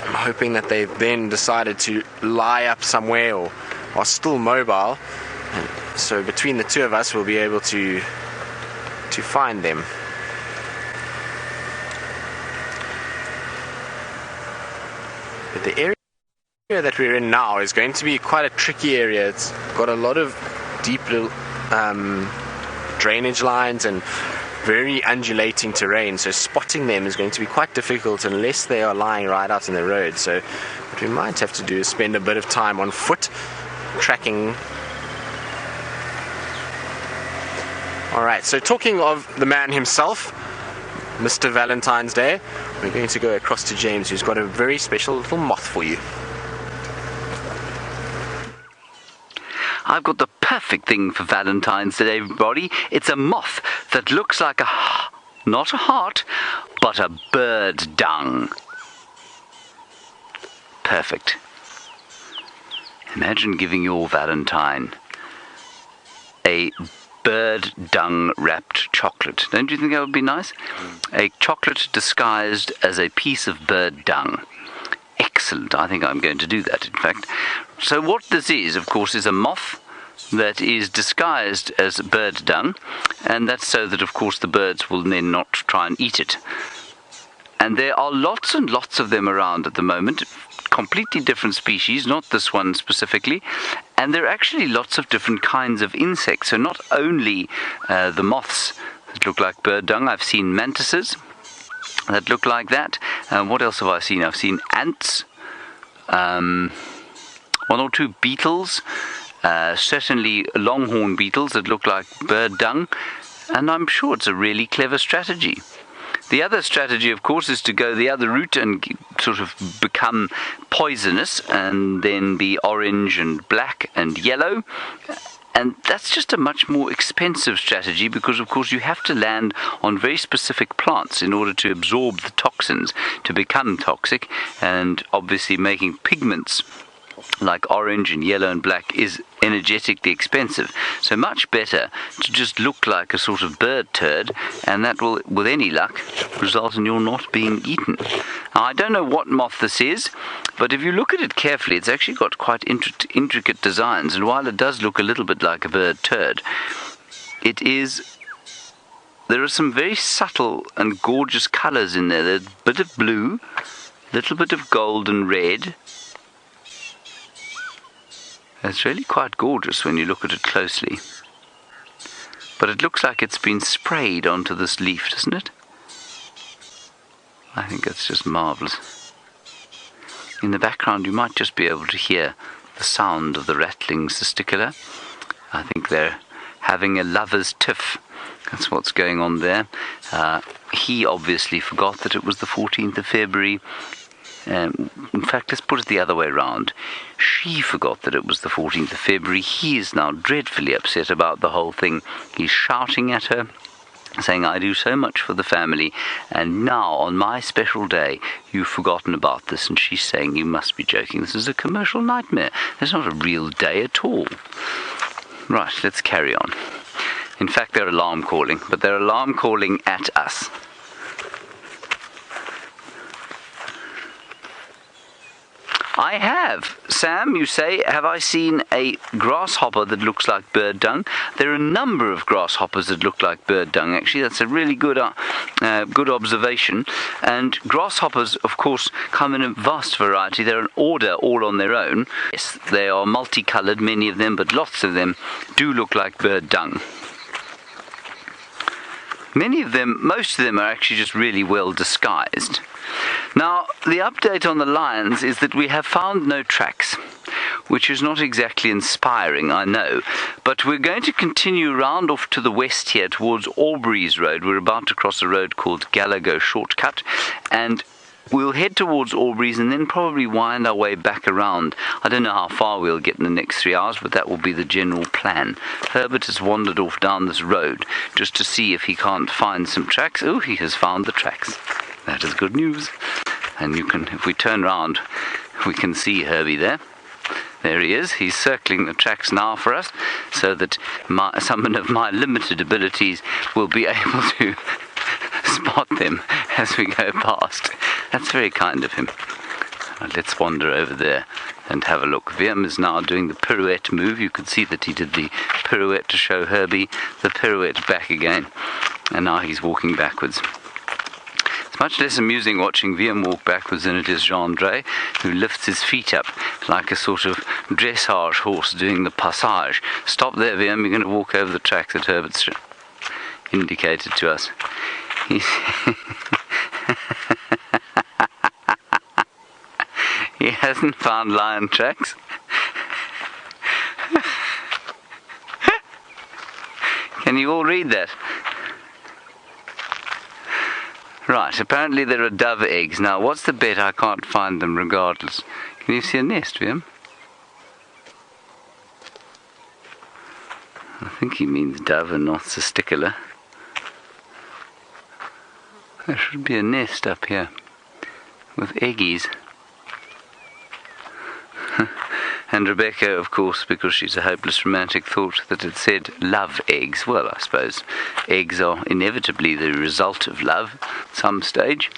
I'm hoping that they've then decided to lie up somewhere or are still mobile, and so between the two of us we'll be able to find them. But the area that we're in now is going to be quite a tricky area. It's got a lot of deep little drainage lines and very undulating terrain, so spotting them is going to be quite difficult unless they are lying right out in the road. So what we might have to do is spend a bit of time on foot tracking. Alright, so talking of the man himself, Mr. Valentine's Day, we're going to go across to James, who's got a very special little moth for you. I've got the perfect thing for Valentine's Day, everybody. It's a moth that looks like not a heart, but a bird dung. Perfect. Imagine giving your Valentine a bird dung wrapped chocolate. Don't you think that would be nice? A chocolate disguised as a piece of bird dung. Excellent. I think I'm going to do that, in fact. So what this is, of course, is a moth that is disguised as bird dung, and that's so that, of course, the birds will then not try and eat it. And there are lots and lots of them around at the moment, completely different species, not this one specifically, and there are actually lots of different kinds of insects. So not only the moths that look like bird dung, I've seen mantises that look like that. What else have I seen? I've seen ants. one or two beetles, certainly longhorn beetles that look like bird dung, and I'm sure it's a really clever strategy. The other strategy, of course, is to go the other route and sort of become poisonous and then be orange and black and yellow. And that's just a much more expensive strategy because, of course, you have to land on very specific plants in order to absorb the toxins to become toxic. And obviously making pigments like orange and yellow and black is energetically expensive. So much better to just look like a sort of bird turd, and that will, with any luck, result in your not being eaten. Now, I don't know what moth this is, but if you look at it carefully, it's actually got quite intricate designs, and while it does look a little bit like a bird turd, there are some very subtle and gorgeous colours in there. There's a bit of blue, a little bit of gold and red. It's really quite gorgeous when you look at it closely. But it looks like it's been sprayed onto this leaf, doesn't it? I think it's just marvellous. In the background you might just be able to hear the sound of the rattling testicular. I think they're having a lover's tiff. That's what's going on there. He obviously forgot that it was the 14th of February. In fact, let's put it the other way round. She forgot that it was the 14th of February. He is now dreadfully upset about the whole thing. He's shouting at her, saying, I do so much for the family, and now, on my special day, you've forgotten about this. And she's saying, you must be joking. This is a commercial nightmare. It's not a real day at all. Right, let's carry on. In fact, they're alarm calling, but they're alarm calling at us. I have. Sam, you say, have I seen a grasshopper that looks like bird dung? There are a number of grasshoppers that look like bird dung, actually. That's a really good observation. And grasshoppers, of course, come in a vast variety. They're an order all on their own. Yes, they are multicoloured, many of them, but lots of them do look like bird dung. Many of them, most of them are actually just really well disguised. Now, the update on the lions is that we have found no tracks, which is not exactly inspiring, I know, but we're going to continue round off to the west here towards Aubrey's Road. We're about to cross a road called Gallagher Shortcut, and we'll head towards Aubrey's and then probably wind our way back around. I don't know how far we'll get in the next 3 hours, but that will be the general plan. Herbert has wandered off down this road just to see if he can't find some tracks. Oh, he has found the tracks. That is good news. And you can, if we turn round, we can see Herbie there. There he is. He's circling the tracks now for us, so that someone of my limited abilities will be able to spot them as we go past. That's very kind of him. Let's wander over there and have a look. Viam is now doing the pirouette move. You could see that he did the pirouette to show Herbie the pirouette back again. And now he's walking backwards. It's much less amusing watching Viam walk backwards than it is Jean-Dre, who lifts his feet up like a sort of dressage horse doing the passage. Stop there, Viam. You're going to walk over the tracks that Herbert's indicated to us. He hasn't found lion tracks. Can you all read that? Right, apparently there are dove eggs. Now, what's the bet I can't find them regardless? Can you see a nest, Viam? I think he means dove and not testicular. There should be a nest up here with eggies. And Rebecca, of course, because she's a hopeless romantic, thought that it said love eggs. Well, I suppose eggs are inevitably the result of love at some stage.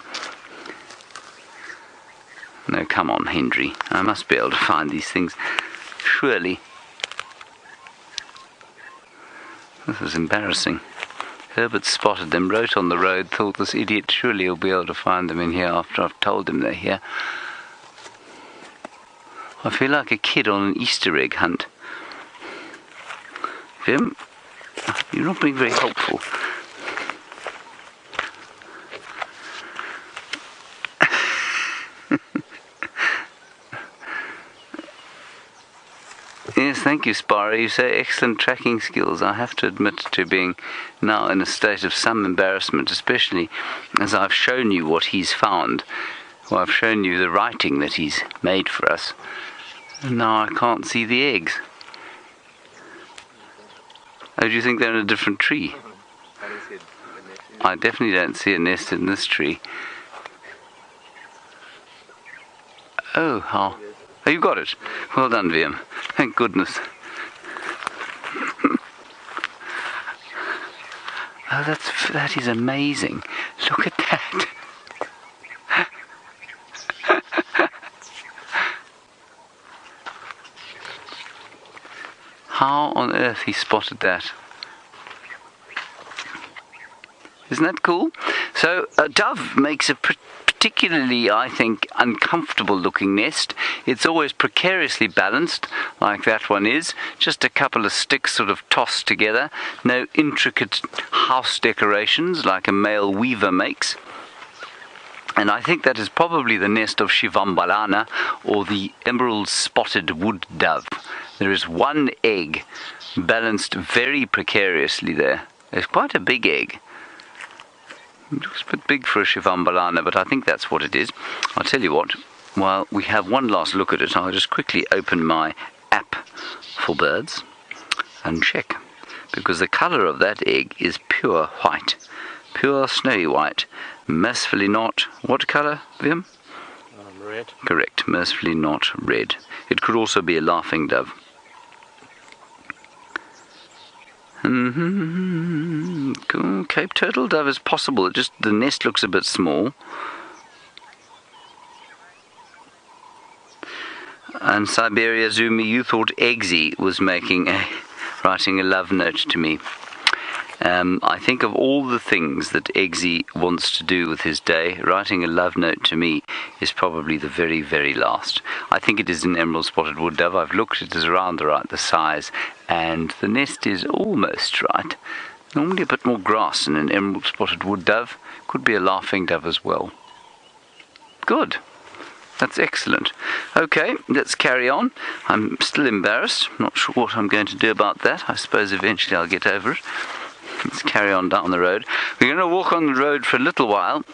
No, come on, Hendry. I must be able to find these things. Surely. This is embarrassing. Herbert spotted them, wrote on the road, thought this idiot surely will be able to find them in here after I've told him they're here. I feel like a kid on an Easter egg hunt. Jim, you're not being very helpful. Yes, thank you, Sparrow. You say excellent tracking skills. I have to admit to being now in a state of some embarrassment, especially as I've shown you what he's found. Well, I've shown you the writing that he's made for us. And now I can't see the eggs. Oh, do you think they're in a different tree? I definitely don't see a nest in this tree. Oh, how... Oh, you got it. Well done, VM. Thank goodness. Oh, that is amazing. Look at that. How on earth he spotted that? Isn't that cool? So a dove makes a particularly, I think, uncomfortable looking nest. It's always precariously balanced, like that one is. Just a couple of sticks sort of tossed together. No intricate house decorations like a male weaver makes. And I think that is probably the nest of Shivambalana, or the emerald-spotted wood dove. There is one egg balanced very precariously there. It's quite a big egg. It looks a bit big for a Shivambalana, but I think that's what it is. I'll tell you what, while we have one last look at it, I'll just quickly open my app for birds and check. Because the colour of that egg is pure white. Pure snowy white. Mercifully not... What colour, Vim? Red. Correct. Mercifully not red. It could also be a laughing dove. Cool. Cape turtle dove is possible. Just the nest looks a bit small. And Siberia Zumi, you thought Eggsy was writing a love note to me. I think of all the things that Eggsy wants to do with his day, writing a love note to me is probably the very, very last. I think it is an emerald spotted wood dove. I've looked, it is around the size, and the nest is almost right. Normally a bit more grass in an emerald spotted wood dove. Could be a laughing dove as well. Good. That's excellent. Okay, let's carry on. I'm still embarrassed. Not sure what I'm going to do about that. I suppose eventually I'll get over it. Let's carry on down the road. We're going to walk on the road for a little while,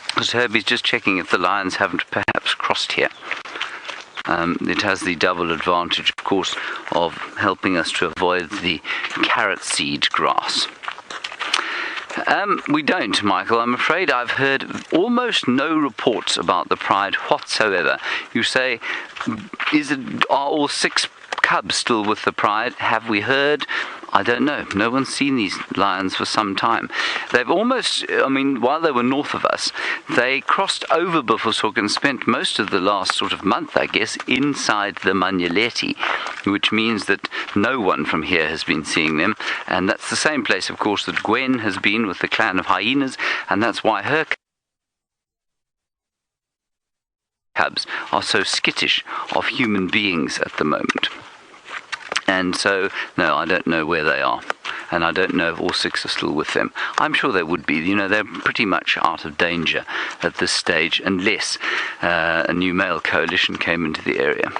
because Herbie's just checking if the lions haven't perhaps crossed here. It has the double advantage, of course, of helping us to avoid the carrot seed grass. We don't, Michael. I'm afraid I've heard almost no reports about the pride whatsoever. You say, are all 6 cubs still with the pride? Have we heard? I don't know. No one's seen these lions for some time. They've almost, while they were north of us, they crossed over Buffelshoek and spent most of the last sort of month, I guess, inside the Manyeleti, which means that no one from here has been seeing them. And that's the same place, of course, that Gwen has been with the clan of hyenas, and that's why her cubs are so skittish of human beings at the moment. And so, no, I don't know where they are. And I don't know if all 6 are still with them. I'm sure they would be. You know, they're pretty much out of danger at this stage, unless a new male coalition came into the area.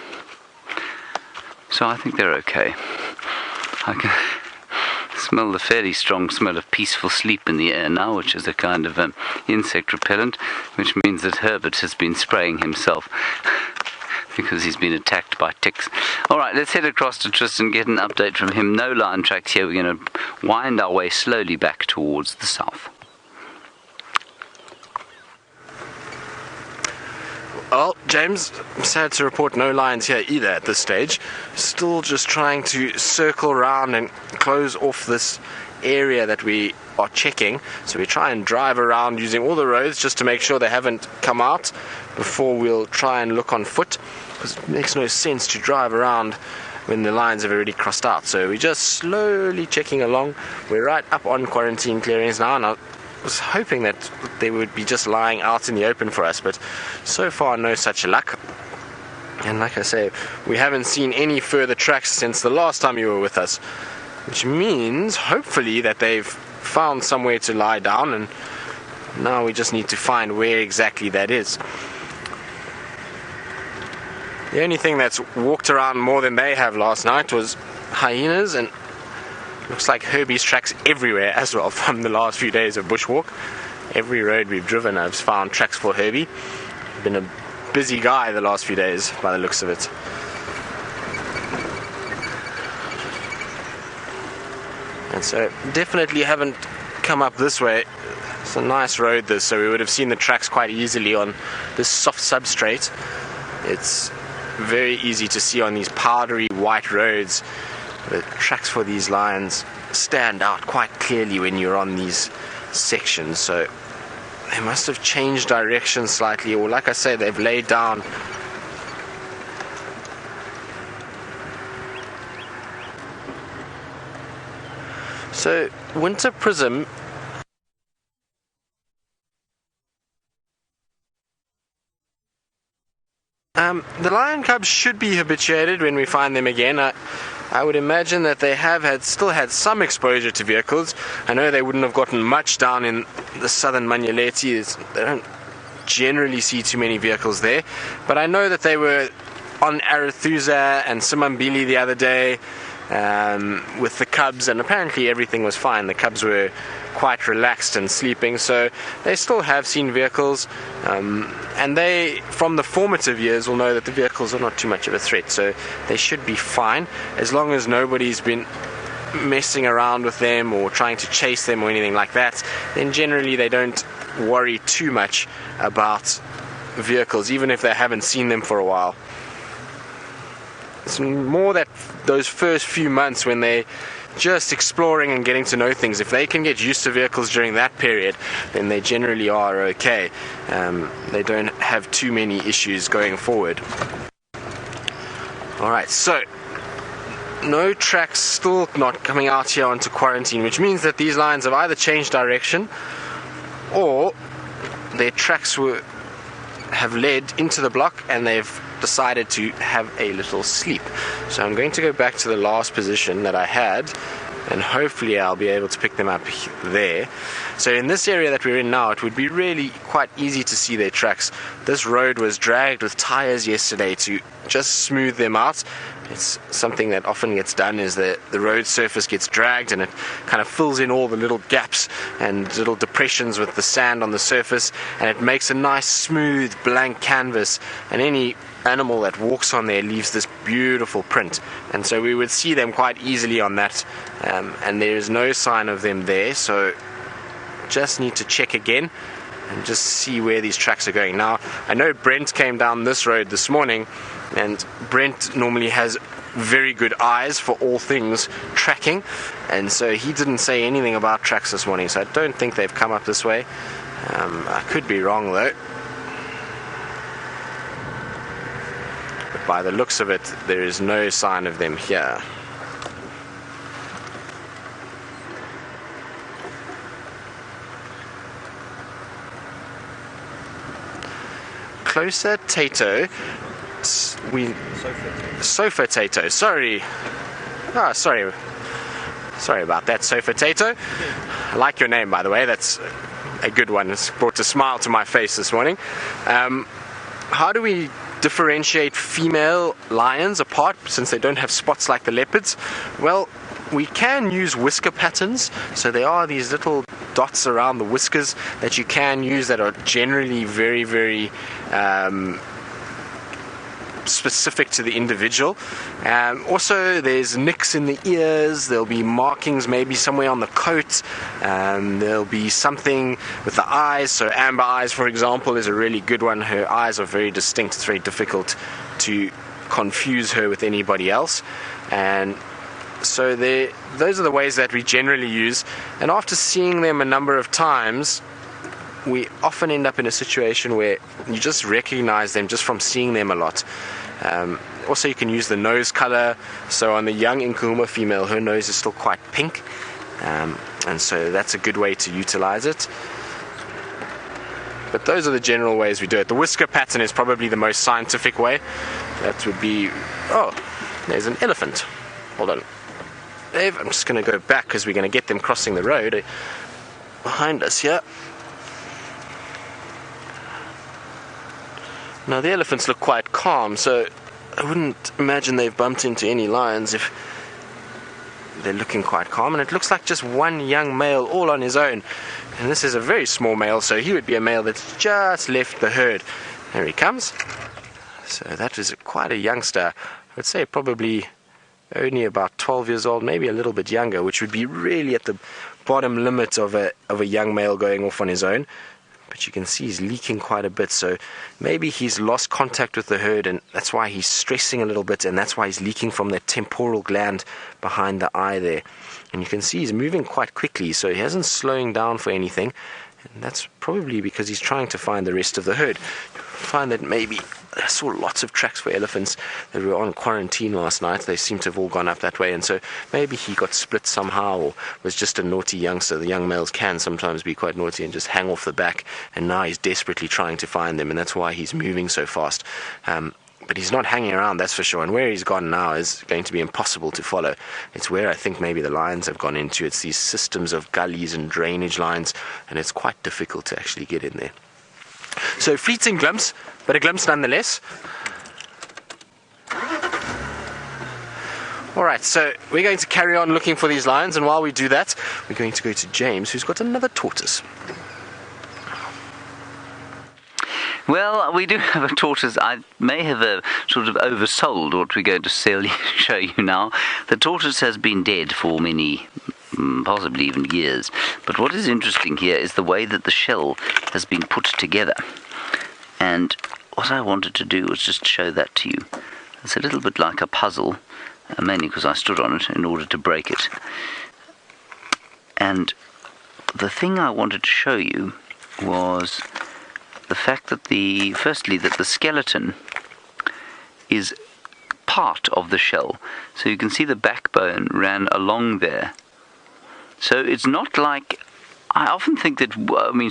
So I think they're okay. I can smell the fairly strong smell of peaceful sleep in the air now, which is a kind of insect repellent, which means that Herbert has been spraying himself. Because he's been attacked by ticks. Alright, let's head across to Tristan, get an update from him. No lion tracks here. We're going to wind our way slowly back towards the south. Well, James, sad to report no lions here either at this stage. Still just trying to circle around and close off this area that we are checking. So we try and drive around using all the roads just to make sure they haven't come out before we'll try and look on foot, because it makes no sense to drive around when the lions have already crossed out. So we're just slowly checking along. We're right up on quarantine clearings now, and I was hoping that they would be just lying out in the open for us, but so far no such luck. And like I say, we haven't seen any further tracks since the last time you were with us, which means hopefully that they've found somewhere to lie down, and now we just need to find where exactly that is. The only thing that's walked around more than they have last night was hyenas, and looks like Herbie's tracks everywhere as well from the last few days of bushwalk. Every road we've driven, I've found tracks for Herbie. Been a busy guy the last few days by the looks of it. And so definitely haven't come up this way. It's a nice road this, so we would have seen the tracks quite easily on this soft substrate. It's very easy to see on these powdery white roads. The tracks for these lions stand out quite clearly when you're on these sections, so they must have changed direction slightly, or like I say, they've laid down. So winter prism the lion cubs should be habituated when we find them again. I would imagine that they have still had some exposure to vehicles. I know they wouldn't have gotten much down in the southern Manyeleti. They don't generally see too many vehicles there. But I know that they were on Arathusa and Simambili the other day with the cubs, and apparently everything was fine. The cubs were quite relaxed and sleeping, so they still have seen vehicles, and they, from the formative years, will know that the vehicles are not too much of a threat, so they should be fine as long as nobody's been messing around with them or trying to chase them or anything like that. Then generally they don't worry too much about vehicles, even if they haven't seen them for a while. It's more that those first few months when they're just exploring and getting to know things, if they can get used to vehicles during that period, then they generally are okay. They don't have too many issues going forward. Alright, so no tracks still not coming out here onto quarantine, which means that these lions have either changed direction or their tracks have led into the block and they've decided to have a little sleep. So I'm going to go back to the last position that I had, and hopefully I'll be able to pick them up there. So in this area that we're in now, it would be really quite easy to see their tracks. This road was dragged with tires yesterday to just smooth them out. It's something that often gets done, is that the road surface gets dragged and it kind of fills in all the little gaps and little depressions with the sand on the surface, and it makes a nice smooth blank canvas, and any animal that walks on there leaves this beautiful print. And so we would see them quite easily on that, and there is no sign of them there, so just need to check again and just see where these tracks are going. Now I know Brent came down this road this morning, and Brent normally has very good eyes for all things tracking, and so he didn't say anything about tracks this morning, so I don't think they've come up this way. I could be wrong though. But by the looks of it, there is no sign of them here. Closer Tato. Sofa Tato. Sorry. Oh, sorry about that, Sofa Tato. I like your name, by the way. That's a good one. It's brought a smile to my face this morning. How do we differentiate female lions apart, since they don't have spots like the leopards? Well, we can use whisker patterns. So there are these little dots around the whiskers that you can use that are generally very, very specific to the individual. Also, there's nicks in the ears. There'll be markings maybe somewhere on the coat. There'll be something with the eyes. So Amber Eyes, for example, is a really good one. Her eyes are very distinct. It's very difficult to confuse her with anybody else. And so those are the ways that we generally use. And after seeing them a number of times, we often end up in a situation where you just recognize them just from seeing them a lot. Also, you can use the nose color. So on the young Nkuhuma female, her nose is still quite pink, and so that's a good way to utilize it. But those are the general ways we do it. The whisker pattern is probably the most scientific way. That would be, oh, there's an elephant. Hold on, Dave, I'm just going to go back because we're going to get them crossing the road behind us here. Now the elephants look quite calm, so I wouldn't imagine they've bumped into any lions if they're looking quite calm. And it looks like just one young male all on his own. And this is a very small male, so he would be a male that's just left the herd. There he comes. So that is quite a youngster. I would say probably only about 12 years old, maybe a little bit younger, which would be really at the bottom limit of a young male going off on his own. But you can see he's leaking quite a bit, so maybe he's lost contact with the herd, and that's why he's stressing a little bit, and that's why he's leaking from that temporal gland behind the eye there. And you can see he's moving quite quickly, so he hasn't slowing down for anything, and that's probably because he's trying to find the rest of the herd. Find that maybe I saw lots of tracks for elephants that were on quarantine last night. They seem to have all gone up that way, and so maybe he got split somehow or was just a naughty youngster. The young males can sometimes be quite naughty and just hang off the back, and now he's desperately trying to find them, and that's why he's moving so fast. But he's not hanging around, that's for sure, and where he's gone now is going to be impossible to follow. It's where I think maybe the lions have gone into. It's these systems of gullies and drainage lines, and it's quite difficult to actually get in there. So fleeting glimpse, but a glimpse nonetheless. Alright, so we're going to carry on looking for these lions, and while we do that, we're going to go to James, who's got another tortoise. Well, we do have a tortoise. I may have sort of oversold what we're going to show you now. The tortoise has been dead for many, possibly even years. But what is interesting here is the way that the shell has been put together. And what I wanted to do was just show that to you. It's a little bit like a puzzle, mainly because I stood on it in order to break it. And the thing I wanted to show you was the fact that firstly that the skeleton is part of the shell. So you can see the backbone ran along there. So it's not like, I often think that,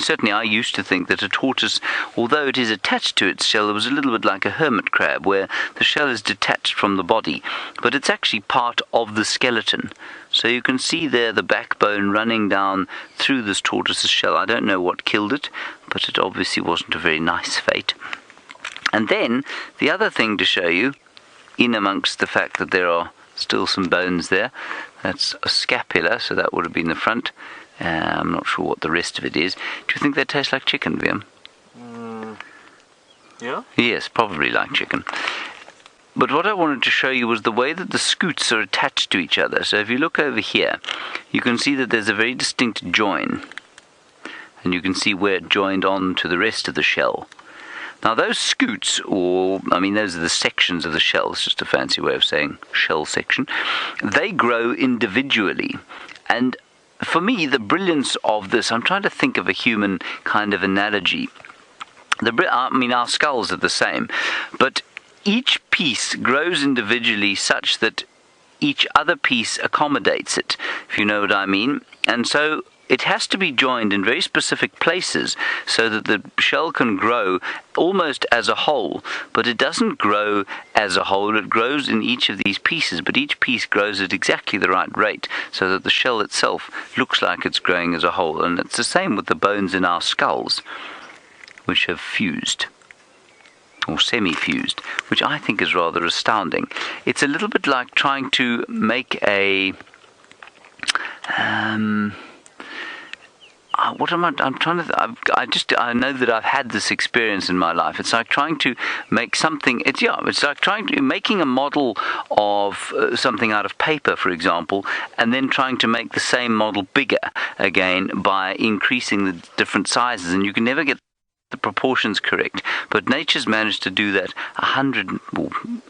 certainly I used to think that a tortoise, although it is attached to its shell, it was a little bit like a hermit crab, where the shell is detached from the body, but it's actually part of the skeleton. So you can see there the backbone running down through this tortoise's shell. I don't know what killed it, but it obviously wasn't a very nice fate. And then, the other thing to show you, in amongst the fact that there are still some bones there, that's a scapula, so that would have been the front. I'm not sure what the rest of it is. Do you think they taste like chicken, Liam? Yeah? Yes, probably like chicken. But what I wanted to show you was the way that the scutes are attached to each other. So if you look over here, you can see that there's a very distinct join. And you can see where it joined on to the rest of the shell. Now those scutes, those are the sections of the shell, it's just a fancy way of saying shell section, they grow individually. And for me, the brilliance of this, I'm trying to think of a human kind of analogy. Our skulls are the same, but each piece grows individually such that each other piece accommodates it, if you know what I mean. And so it has to be joined in very specific places so that the shell can grow almost as a whole, but it doesn't grow as a whole. It grows in each of these pieces, but each piece grows at exactly the right rate so that the shell itself looks like it's growing as a whole. And it's the same with the bones in our skulls, which have fused, or semi-fused, which I think is rather astounding. It's a little bit like trying to make a I know that I've had this experience in my life. It's like trying to make something. It's like making a model of something out of paper, for example, and then trying to make the same model bigger again by increasing the different sizes, and you can never get the proportions correct. But nature's managed to do that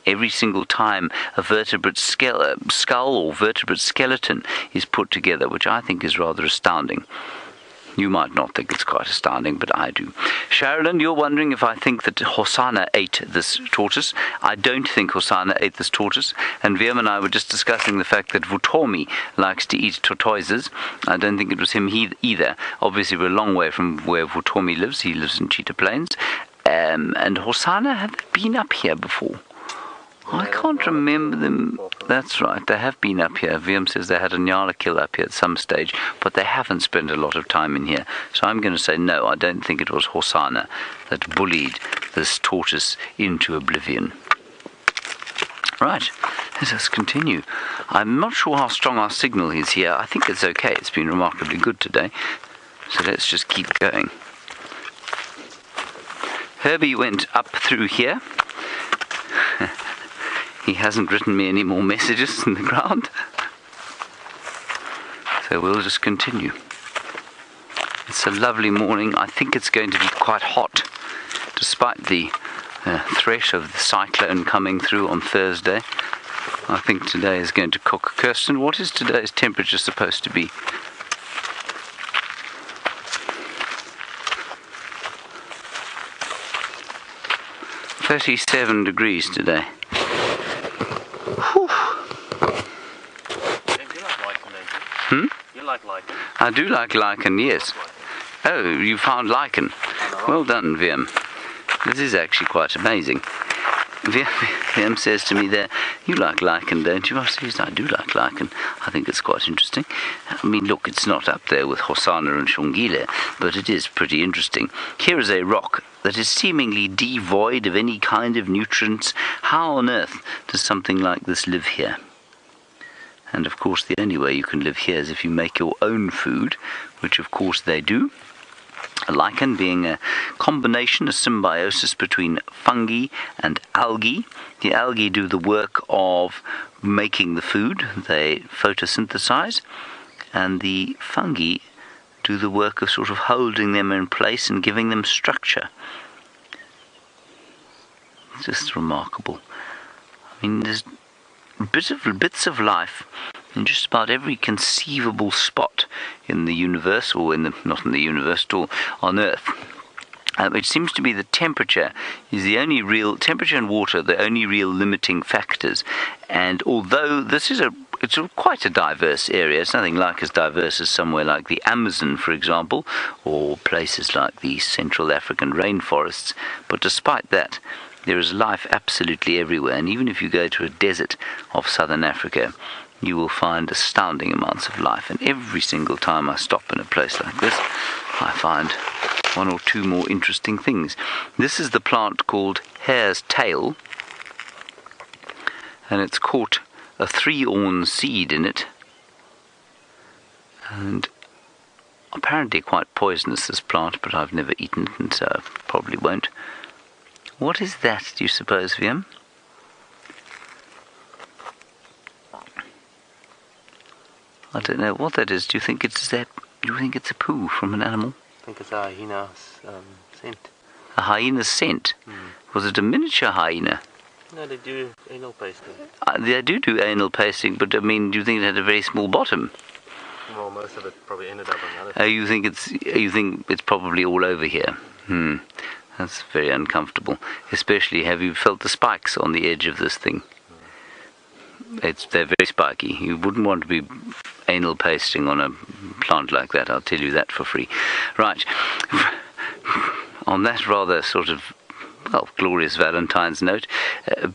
every single time a vertebrate skull or vertebrate skeleton is put together, which I think is rather astounding. You might not think it's quite astounding, but I do. Sherilyn, you're wondering if I think that Hosana ate this tortoise. I don't think Hosana ate this tortoise. And Viam and I were just discussing the fact that Vutomi likes to eat tortoises. I don't think it was him either. Obviously, we're a long way from where Vutomi lives. He lives in Cheetah Plains. And Hosana, have they been up here before? I can't remember them. That's right, they have been up here. Viam says they had a Nyala kill up here at some stage, but they haven't spent a lot of time in here. So I'm going to say no, I don't think it was Hosana that bullied this tortoise into oblivion. Right, let us continue. I'm not sure how strong our signal is here. I think it's okay. It's been remarkably good today. So let's just keep going. Herbie went up through here. He hasn't written me any more messages in the ground. So we'll just continue. It's a lovely morning. I think it's going to be quite hot, despite the threat of the cyclone coming through on Thursday. I think today is going to cook. Kirsten, what is today's temperature supposed to be? "37 degrees today." Whew. You like lichen, don't you? You like lichen? I do like lichen, yes. Oh, you found lichen. Well done, Wiem. This is actually quite amazing. Wiem says to me there, "You like lichen, don't you?" I say, "Yes, I do like lichen. I think it's quite interesting." I mean, look, it's not up there with Hosana and Xongile, but it is pretty interesting. Here is a rock that is seemingly devoid of any kind of nutrients. How on earth does something like this live here? And of course, the only way you can live here is if you make your own food, which of course they do. A lichen being a combination, a symbiosis between fungi and algae. The algae do the work of making the food, they photosynthesize, and the fungi do the work of sort of holding them in place and giving them structure. It's just remarkable. I mean, there's bits of life in just about every conceivable spot in the universe, or not in the universe at all, on Earth. It seems to be the temperature is the only real temperature and water, the only real limiting factors. And although this is it's quite a diverse area, it's nothing like as diverse as somewhere like the Amazon, for example, or places like the Central African rainforests. But despite that, there is life absolutely everywhere. And even if you go to a desert of southern Africa, you will find astounding amounts of life. And every single time I stop in a place like this, I find one or two more interesting things. This is the plant called hare's tail, and it's caught a 3-awn seed in it. And apparently quite poisonous, this plant, but I've never eaten it, and so I probably won't. What is that, do you suppose, Wiem? I don't know what that is. Do you think it's a poo from an animal? I think it's a hyena's scent. A hyena's scent? Was it a miniature hyena? No, they do anal pasting. They do anal pasting, but I mean, do you think it had a very small bottom? Well, most of it probably ended up on the other. Oh, you think it's probably all over here? That's very uncomfortable. Especially, have you felt the spikes on the edge of this thing? They're very spiky. You wouldn't want to be anal pasting on a plant like that, I'll tell you that for free. Right. On that rather sort of, glorious Valentine's note,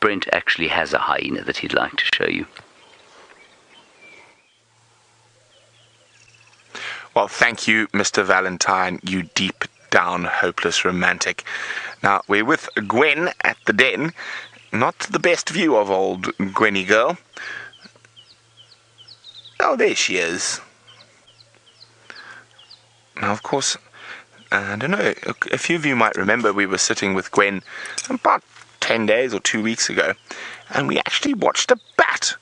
Brent actually has a hyena that he'd like to show you. Well, thank you, Mr. Valentine, you deep down hopeless romantic. Now, we're with Gwen at the den. Not the best view of old Gwenny girl. Oh, there she is. Now, of course, I don't know, a few of you might remember we were sitting with Gwen about 10 days or 2 weeks ago, and we actually watched a bat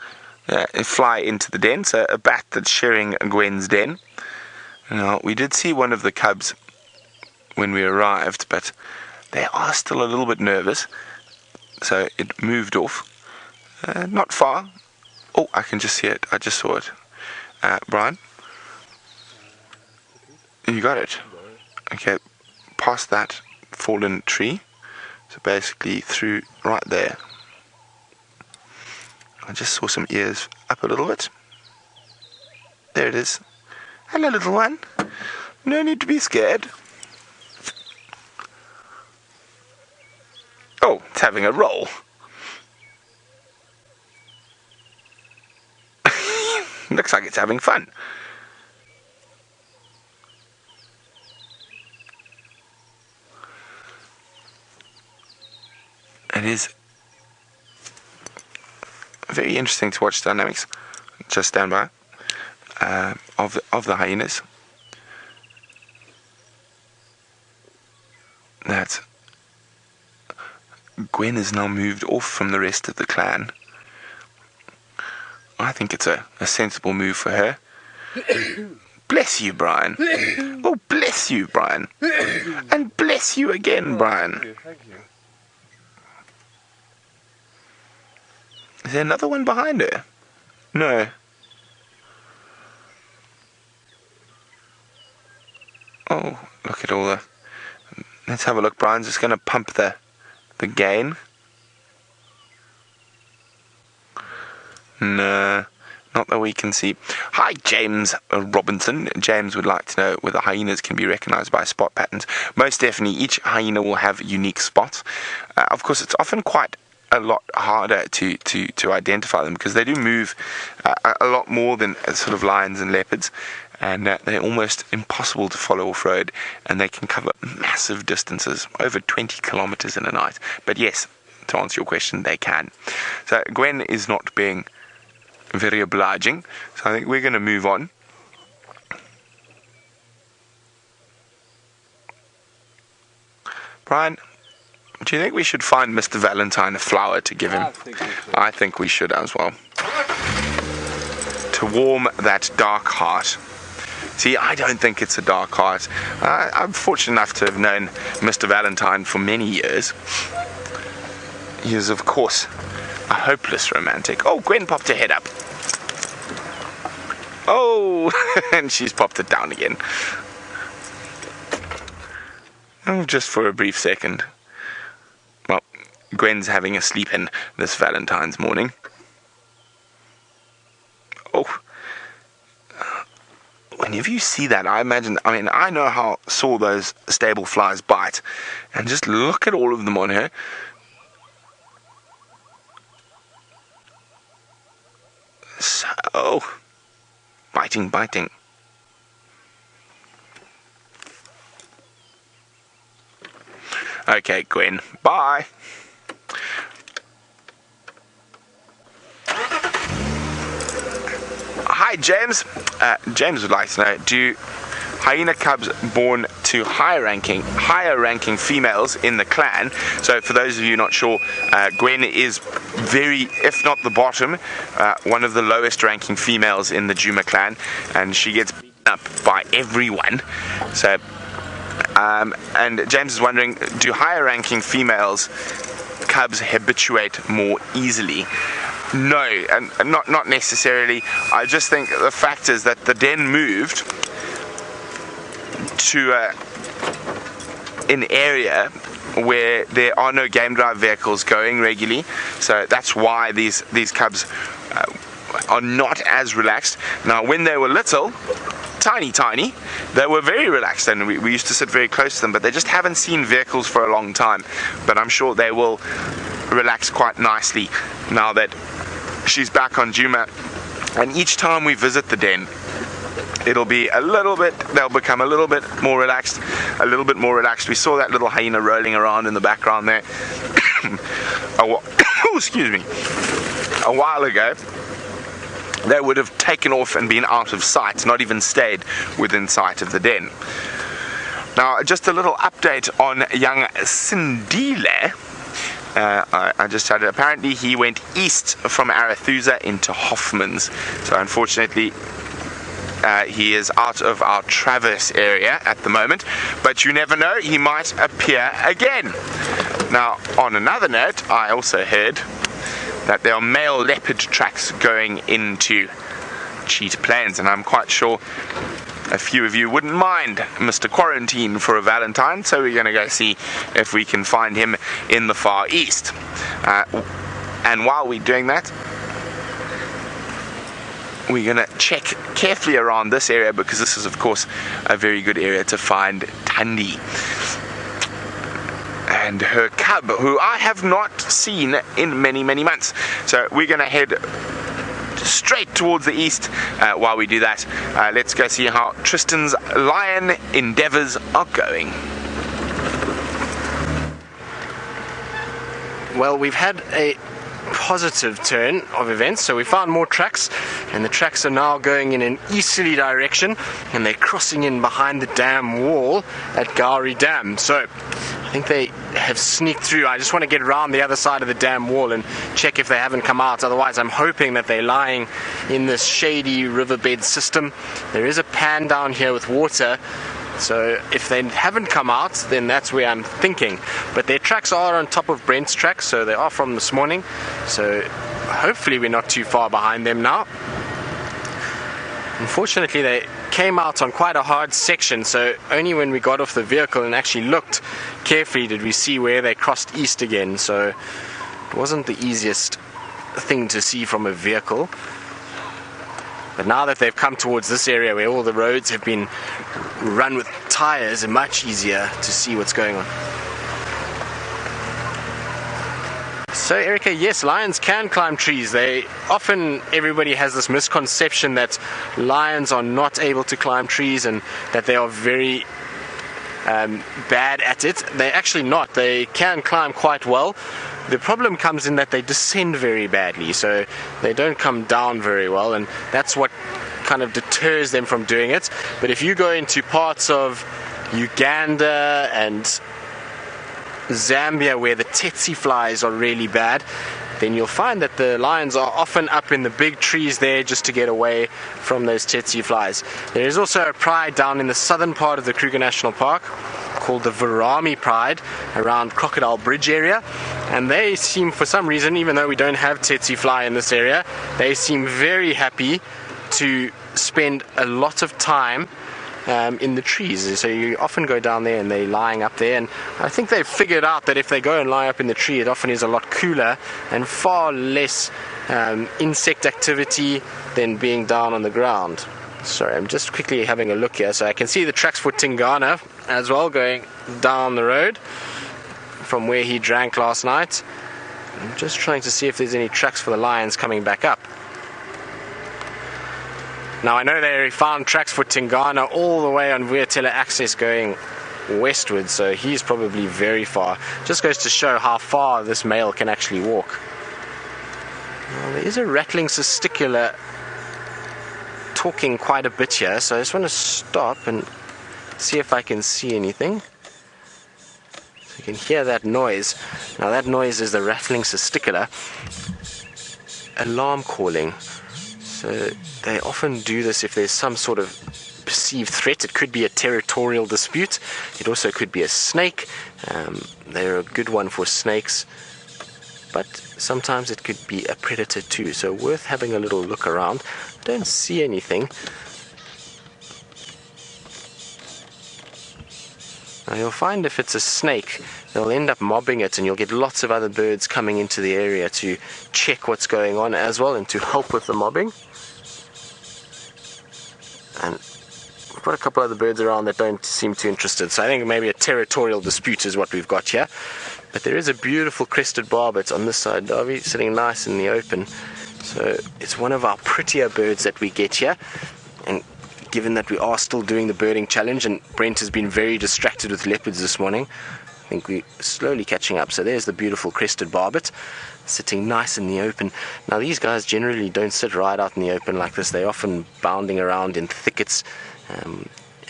fly into the den, so a bat that's sharing Gwen's den. Now, we did see one of the cubs when we arrived, but they are still a little bit nervous, so it moved off. Not far. Oh, I can just see it. I just saw it. Brian? You got it? Okay, past that fallen tree. So basically through right there. I just saw some ears up a little bit. There it is. Hello, little one. No need to be scared. Oh, it's having a roll. Looks like it's having fun. It is very interesting to watch the dynamics. Just stand by. Of the hyenas. That Gwen has now moved off from the rest of the clan. I think it's a sensible move for her. Bless you, Brian. Oh, bless you, Brian. And bless you again, Brian. Thank you. Is there another one behind her? No. Oh, look at all the... Let's have a look. Brian's just going to pump the gain. No, not that we can see. Hi, James Robinson. James would like to know whether hyenas can be recognized by spot patterns. Most definitely, each hyena will have unique spots. Of course, it's often quite a lot harder to identify them because they do move a lot more than sort of lions and leopards, and they're almost impossible to follow off-road, and they can cover massive distances, over 20 kilometers in a night. But yes, to answer your question, they can. So Gwen is not being very obliging, so I think we're going to move on. Brian, do you think we should find Mr. Valentine a flower to give him? I think we should as well. To warm that dark heart. See, I don't think it's a dark heart. I'm fortunate enough to have known Mr. Valentine for many years. He is, of course, a hopeless romantic. Oh, Gwen popped her head up. Oh, and she's popped it down again. Oh, just for a brief second. Well, Gwen's having a sleep in this Valentine's morning. Oh. Whenever you see that, I know how sore those stable flies bite. And just look at all of them on her. So, biting. Okay, Gwen, bye. Hi, James. James would like to know, do hyena cubs born to higher ranking females in the clan? So for those of you not sure, Gwen is very, if not the bottom, one of the lowest ranking females in the Djuma clan, and she gets beaten up by everyone. So and James is wondering, do higher ranking females cubs habituate more easily? No, and not necessarily. I just think the fact is that the den moved to an area where there are no game drive vehicles going regularly, so that's why these cubs are not as relaxed. Now, when they were little, tiny, they were very relaxed, and we used to sit very close to them, but they just haven't seen vehicles for a long time. But I'm sure they will relax quite nicely now that she's back on Djuma, and each time we visit the den, they'll become a little bit more relaxed. We saw that little hyena rolling around in the background there excuse me, a while ago. They would have taken off and been out of sight, not even stayed within sight of the den. Now, just a little update on young Xongile. I just had it. Apparently he went east from Arathusa into Hoffman's. So unfortunately, he is out of our Traverse area at the moment. But you never know, he might appear again. Now, on another note, I also heard that there are male leopard tracks going into Cheetah Plains, and I'm quite sure a few of you wouldn't mind Mr. Quarantine for a Valentine, so we're going to go see if we can find him in the Far East. And while we're doing that, we're going to check carefully around this area, because this is, of course, a very good area to find Thandi and her cub, who I have not seen in many months. So we're going to head straight towards the east. While we do that, let's go see how Tristan's lion endeavors are going. Well, we've had a positive turn of events. So we found more tracks, and the tracks are now going in an easterly direction, and they're crossing in behind the dam wall at Gowrie Dam. So I think they have sneaked through. I just want to get around the other side of the dam wall and check if they haven't come out. Otherwise, I'm hoping that they're lying in this shady riverbed system. There is a pan down here with water, so if they haven't come out, then that's where I'm thinking. But their tracks are on top of Brent's tracks, so they are from this morning. So hopefully we're not too far behind them now. Unfortunately, they came out on quite a hard section, so only when we got off the vehicle and actually looked carefully did we see where they crossed east again. So it wasn't the easiest thing to see from a vehicle. But now that they've come towards this area where all the roads have been run with tires, it's much easier to see what's going on. So Erica, yes, lions can climb trees. Everybody has this misconception that lions are not able to climb trees and that they are very bad at it. They're actually not. They can climb quite well. The problem comes in that they descend very badly, so they don't come down very well, and that's what kind of deters them from doing it. But if you go into parts of Uganda and Zambia where the tsetse flies are really bad, then you'll find that the lions are often up in the big trees there just to get away from those tsetse flies. There is also a pride down in the southern part of the Kruger National Park called the Varami Pride around Crocodile Bridge area, and they seem, for some reason, even though we don't have tsetse fly in this area, they seem very happy to spend a lot of time in the trees. So you often go down there and they're lying up there, and I think they've figured out that if they go and lie up in the tree, it often is a lot cooler and far less insect activity than being down on the ground. Sorry, I'm just quickly having a look here. So I can see the tracks for Tingana as well going down the road from where he drank last night. I'm just trying to see if there's any tracks for the lions coming back up. Now I know they found tracks for Tingana all the way on Vuyatela Access going westward, so he's probably very far. Just goes to show how far this male can actually walk. Now, there is a rattling testicular talking quite a bit here, so I just want to stop and see if I can see anything. So you can hear that noise. Now that noise is the rattling testicular alarm calling. So they often do this if there's some sort of perceived threat. It could be a territorial dispute. It also could be a snake. They're a good one for snakes, but sometimes it could be a predator too. So worth having a little look around. I don't see anything. Now you'll find if it's a snake, they'll end up mobbing it, and you'll get lots of other birds coming into the area to check what's going on as well and to help with the mobbing. And we've got a couple other birds around that don't seem too interested, so I think maybe a territorial dispute is what we've got here. But there is a beautiful crested barbet on this side, Davy, sitting nice in the open. So it's one of our prettier birds that we get here, and given that we are still doing the birding challenge and Brent has been very distracted with leopards this morning, I think we're slowly catching up. So there's the beautiful crested barbet sitting nice in the open. Now these guys generally don't sit right out in the open like this. They're often bounding around in thickets,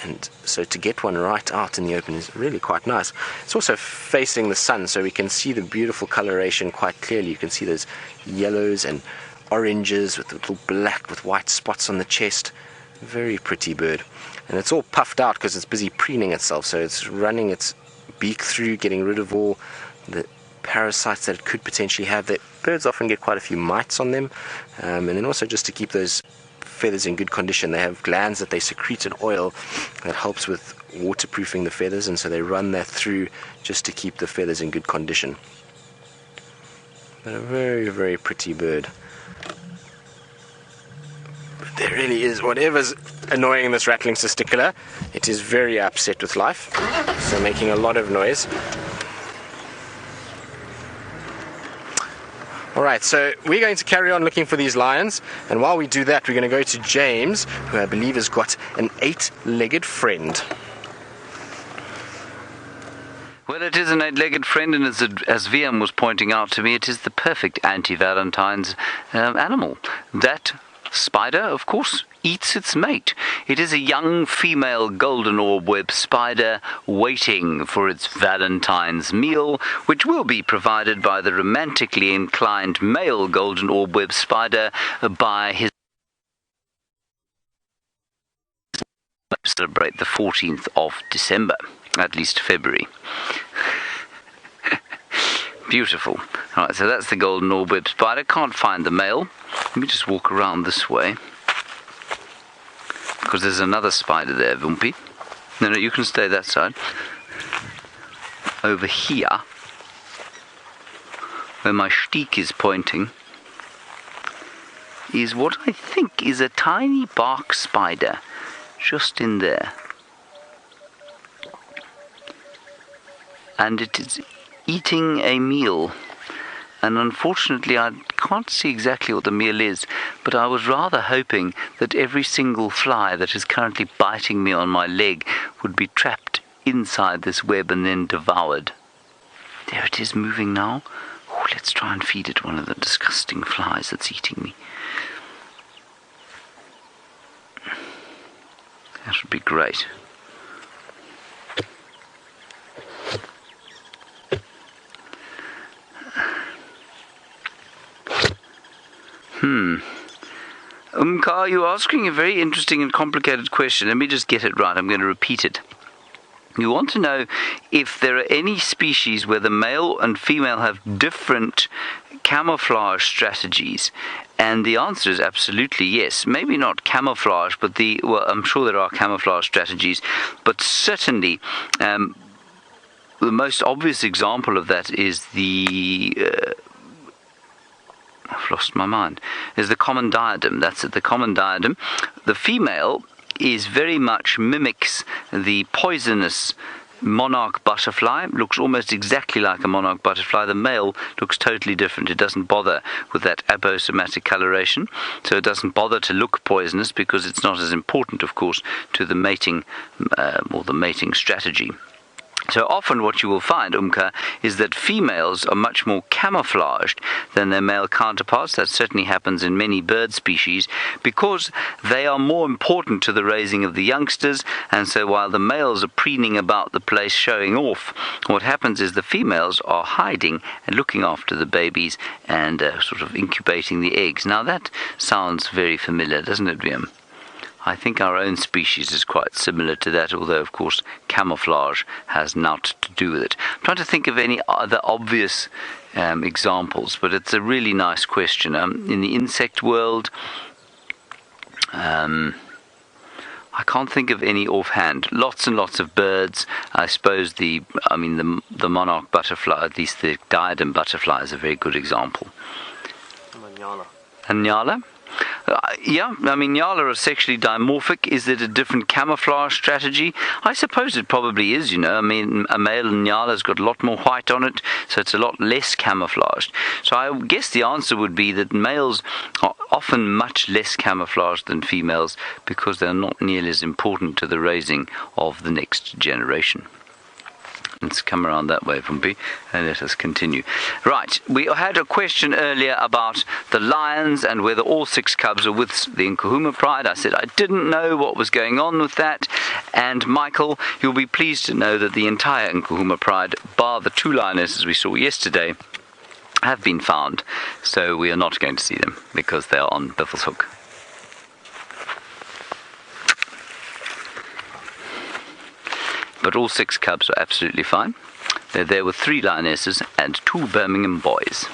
and so to get one right out in the open is really quite nice. It's also facing the sun, so we can see the beautiful coloration quite clearly. You can see those yellows and oranges with a little black with white spots on the chest. Very pretty bird, and it's all puffed out because it's busy preening itself, so it's running its beak through, getting rid of all the parasites that it could potentially have. That birds often get quite a few mites on them, and then also just to keep those feathers in good condition, they have glands that they secrete an oil that helps with waterproofing the feathers, and so they run that through just to keep the feathers in good condition. But a very, very pretty bird. There really is, whatever's annoying this rattling testicular, it is very upset with life, so making a lot of noise. Alright, so we're going to carry on looking for these lions, and while we do that, we're going to go to James, who I believe has got an 8-legged friend. Well, it is an eight-legged friend, and as VM was pointing out to me, it is the perfect anti-Valentine's animal. That spider, of course, eats its mate. It is a young female golden orb web spider waiting for its Valentine's meal, which will be provided by the romantically inclined male golden orb web spider by his celebrate the 14th of December, at least February. Beautiful. All right, so that's the golden orb web spider. Can't find the male. Let me just walk around this way, because there's another spider there, Vumpy. No, you can stay that side. Over here, where my shtick is pointing, is what I think is a tiny bark spider, just in there. And it is eating a meal. And unfortunately, I can't see exactly what the meal is, but I was rather hoping that every single fly that is currently biting me on my leg would be trapped inside this web and then devoured. There it is, moving now. Oh, let's try and feed it one of the disgusting flies that's eating me. That would be great. Umka, you're asking a very interesting and complicated question. Let me just get it right. I'm going to repeat it. You want to know if there are any species where the male and female have different camouflage strategies. And the answer is absolutely yes. Maybe not camouflage, but well, I'm sure there are camouflage strategies, but certainly the most obvious example of that is I've lost my mind. Is the common diadem. That's it, the common diadem. The female is very much mimics the poisonous monarch butterfly. Looks almost exactly like a monarch butterfly. The male looks totally different. It doesn't bother with that aposematic coloration, so it doesn't bother to look poisonous because it's not as important, of course, to the mating or the mating strategy. So often what you will find, Umka, is that females are much more camouflaged than their male counterparts. That certainly happens in many bird species because they are more important to the raising of the youngsters, and so while the males are preening about the place showing off, what happens is the females are hiding and looking after the babies and sort of incubating the eggs. Now that sounds very familiar, doesn't it, Liam? I think our own species is quite similar to that, although, of course, camouflage has naught to do with it. I'm trying to think of any other obvious examples, but it's a really nice question. In the insect world, I can't think of any offhand. Lots and lots of birds. I suppose the monarch butterfly, at least the diadem butterfly, is a very good example. And Nyala? Nyala are sexually dimorphic. Is it a different camouflage strategy? I suppose it probably is, a male Nyala's got a lot more white on it, so it's a lot less camouflaged. So I guess the answer would be that males are often much less camouflaged than females because they're not nearly as important to the raising of the next generation. Let's come around that way, Vumpy, and let us continue. Right, we had a question earlier about the lions and whether all 6 cubs are with the Nkuhuma Pride. I said I didn't know what was going on with that, and Michael, you'll be pleased to know that the entire Nkuhuma Pride, bar the 2 lionesses we saw yesterday, have been found, so we are not going to see them because they are on Biffle's Hook. But all 6 cubs are absolutely fine. They're there with 3 lionesses and 2 Birmingham boys.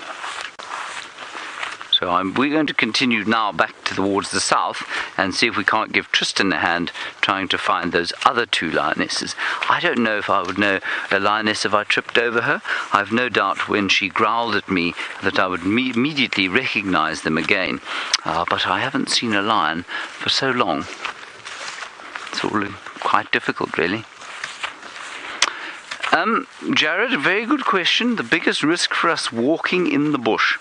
So we're going to continue now back towards the south and see if we can't give Tristan a hand trying to find those other 2 lionesses. I don't know if I would know a lioness if I tripped over her. I've no doubt when she growled at me that I would immediately recognize them again. But I haven't seen a lion for so long. It's all quite difficult, really. Jared, a very good question. The biggest risk for us walking in the bush.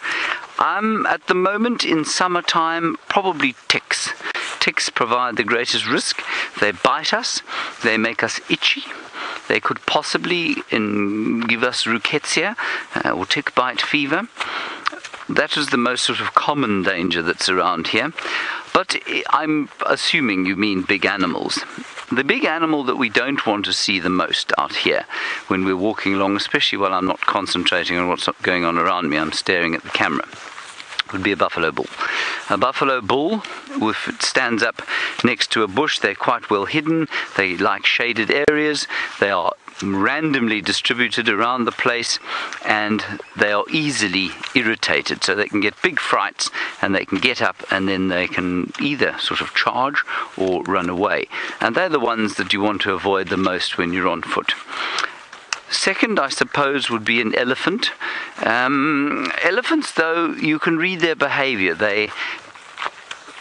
At the moment in summertime, probably ticks. Ticks provide the greatest risk. They bite us, they make us itchy, they could possibly give us rickettsia or tick bite fever. That is the most sort of common danger that's around here. But I'm assuming you mean big animals. The big animal that we don't want to see the most out here when we're walking along, especially while I'm not concentrating on what's going on around me, I'm staring at the camera, would be a buffalo bull. A buffalo bull, if it stands up next to a bush, they're quite well hidden. They like shaded areas. They are randomly distributed around the place, and they are easily irritated, so they can get big frights and they can get up and then they can either sort of charge or run away, and they're the ones that you want to avoid the most when you're on foot. Second, I suppose, would be an elephant. Elephants, though, you can read their behavior.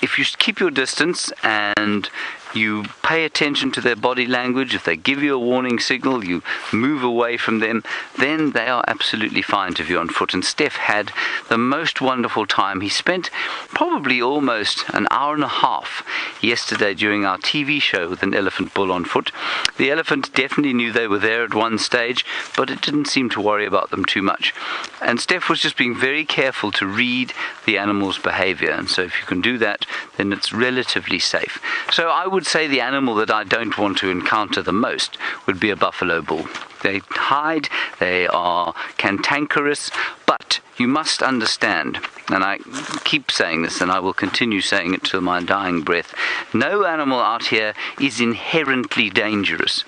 If you keep your distance and you pay attention to their body language, if they give you a warning signal, you move away from them, then they are absolutely fine to be on foot. And Steph had the most wonderful time. He spent probably almost an hour and a half yesterday during our TV show with an elephant bull on foot. The elephant definitely knew they were there at one stage, but it didn't seem to worry about them too much. And Steph was just being very careful to read the animal's behavior, and so if you can do that, then it's relatively safe. So I would say the animal that I don't want to encounter the most would be a buffalo bull. They hide, they are cantankerous, but you must understand, and I keep saying this and I will continue saying it till my dying breath, no animal out here is inherently dangerous.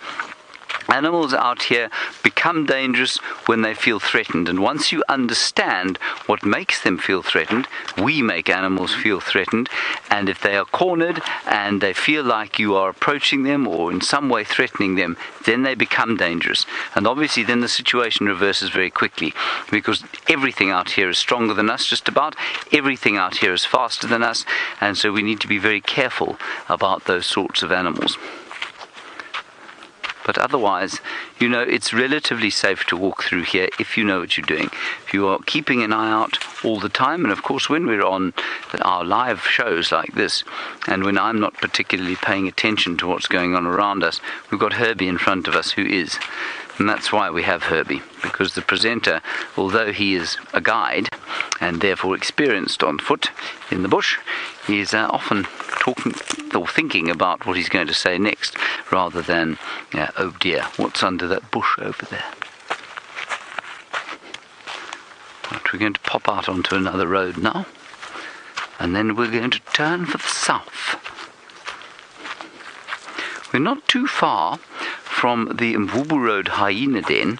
Animals out here become dangerous when they feel threatened, and once you understand what makes them feel threatened, we make animals feel threatened, and if they are cornered and they feel like you are approaching them or in some way threatening them, then they become dangerous. And obviously then the situation reverses very quickly, because everything out here is stronger than us, just about everything out here is faster than us, and so we need to be very careful about those sorts of animals. But otherwise, you know, it's relatively safe to walk through here if you know what you're doing. If you are keeping an eye out all the time, and of course when we're on our live shows like this, and when I'm not particularly paying attention to what's going on around us, we've got Herbie in front of us who is. And that's why we have Herbie, because the presenter, although he is a guide and therefore experienced on foot in the bush, he is often talking or thinking about what he's going to say next, rather than, oh dear, what's under that bush over there? But we're going to pop out onto another road now, and then we're going to turn for the south. We're not too far from the Mvubu Road hyena den,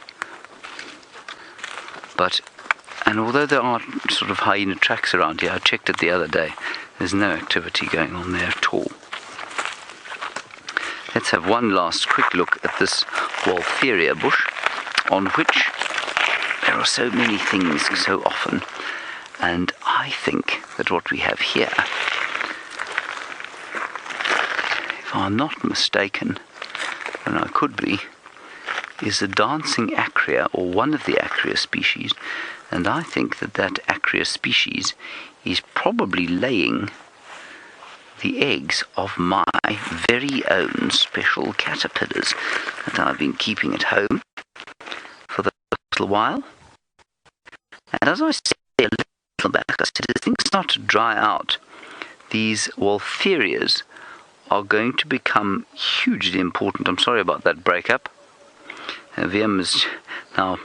and although there are sort of hyena tracks around here, I checked it the other day, there's no activity going on there at all. Let's have one last quick look at this Waltheria bush, on which there are so many things so often, and I think that what we have here, if I'm not mistaken, and I could be, is a dancing acria, or one of the acria species, and I think that acria species is probably laying the eggs of my very own special caterpillars that I've been keeping at home for a little while. And as I said a little back, I said, as things start to dry out, these Waltherias are going to become hugely important. I'm sorry about that breakup. VM is now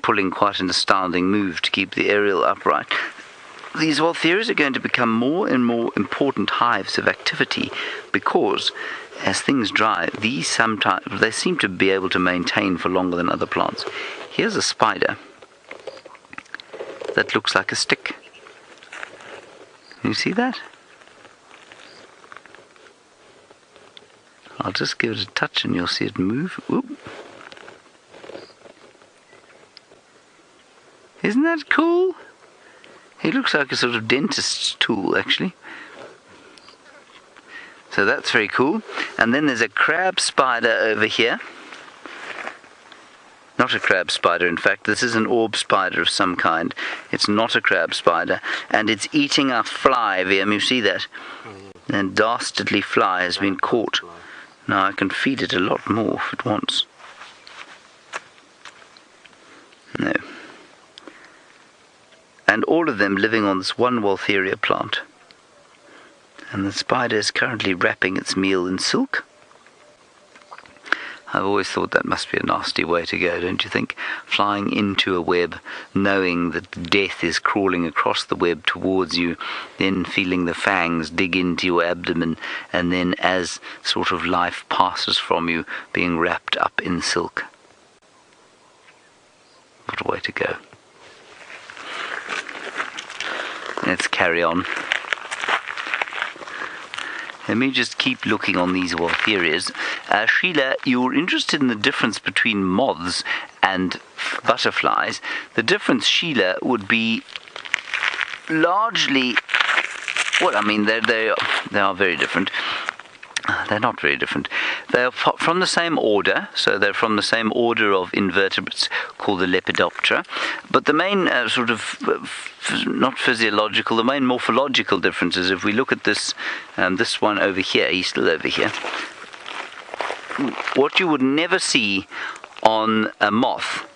pulling quite an astounding move to keep the aerial upright. These Waltherias are going to become more and more important hives of activity, because as things dry, these sometimes they seem to be able to maintain for longer than other plants. Here's a spider that looks like a stick. Can you see that? I'll just give it a touch and you'll see it move. Oop. Isn't that cool? It looks like a sort of dentist's tool, actually. So that's very cool. And then there's a crab spider over here. Not a crab spider, in fact. This is an orb spider of some kind. It's not a crab spider. And it's eating a fly, VM. You see that? A dastardly fly has been caught. Now I can feed it a lot more if it wants. No. And all of them living on this one Waltheria plant. And the spider is currently wrapping its meal in silk. I've always thought that must be a nasty way to go, don't you think? Flying into a web, knowing that death is crawling across the web towards you, then feeling the fangs dig into your abdomen, and then as sort of life passes from you, being wrapped up in silk. What a way to go. Let's carry on. Let me just keep looking on these Waltherias. Sheila, you're interested in the difference between moths and butterflies. The difference, Sheila, would be largely... Well, I mean, they are very different. They're not very different. They're from the same order, so they're from the same order of invertebrates called the Lepidoptera. But the main not physiological, the main morphological differences, if we look at this one over here, he's still over here. What you would never see on a moth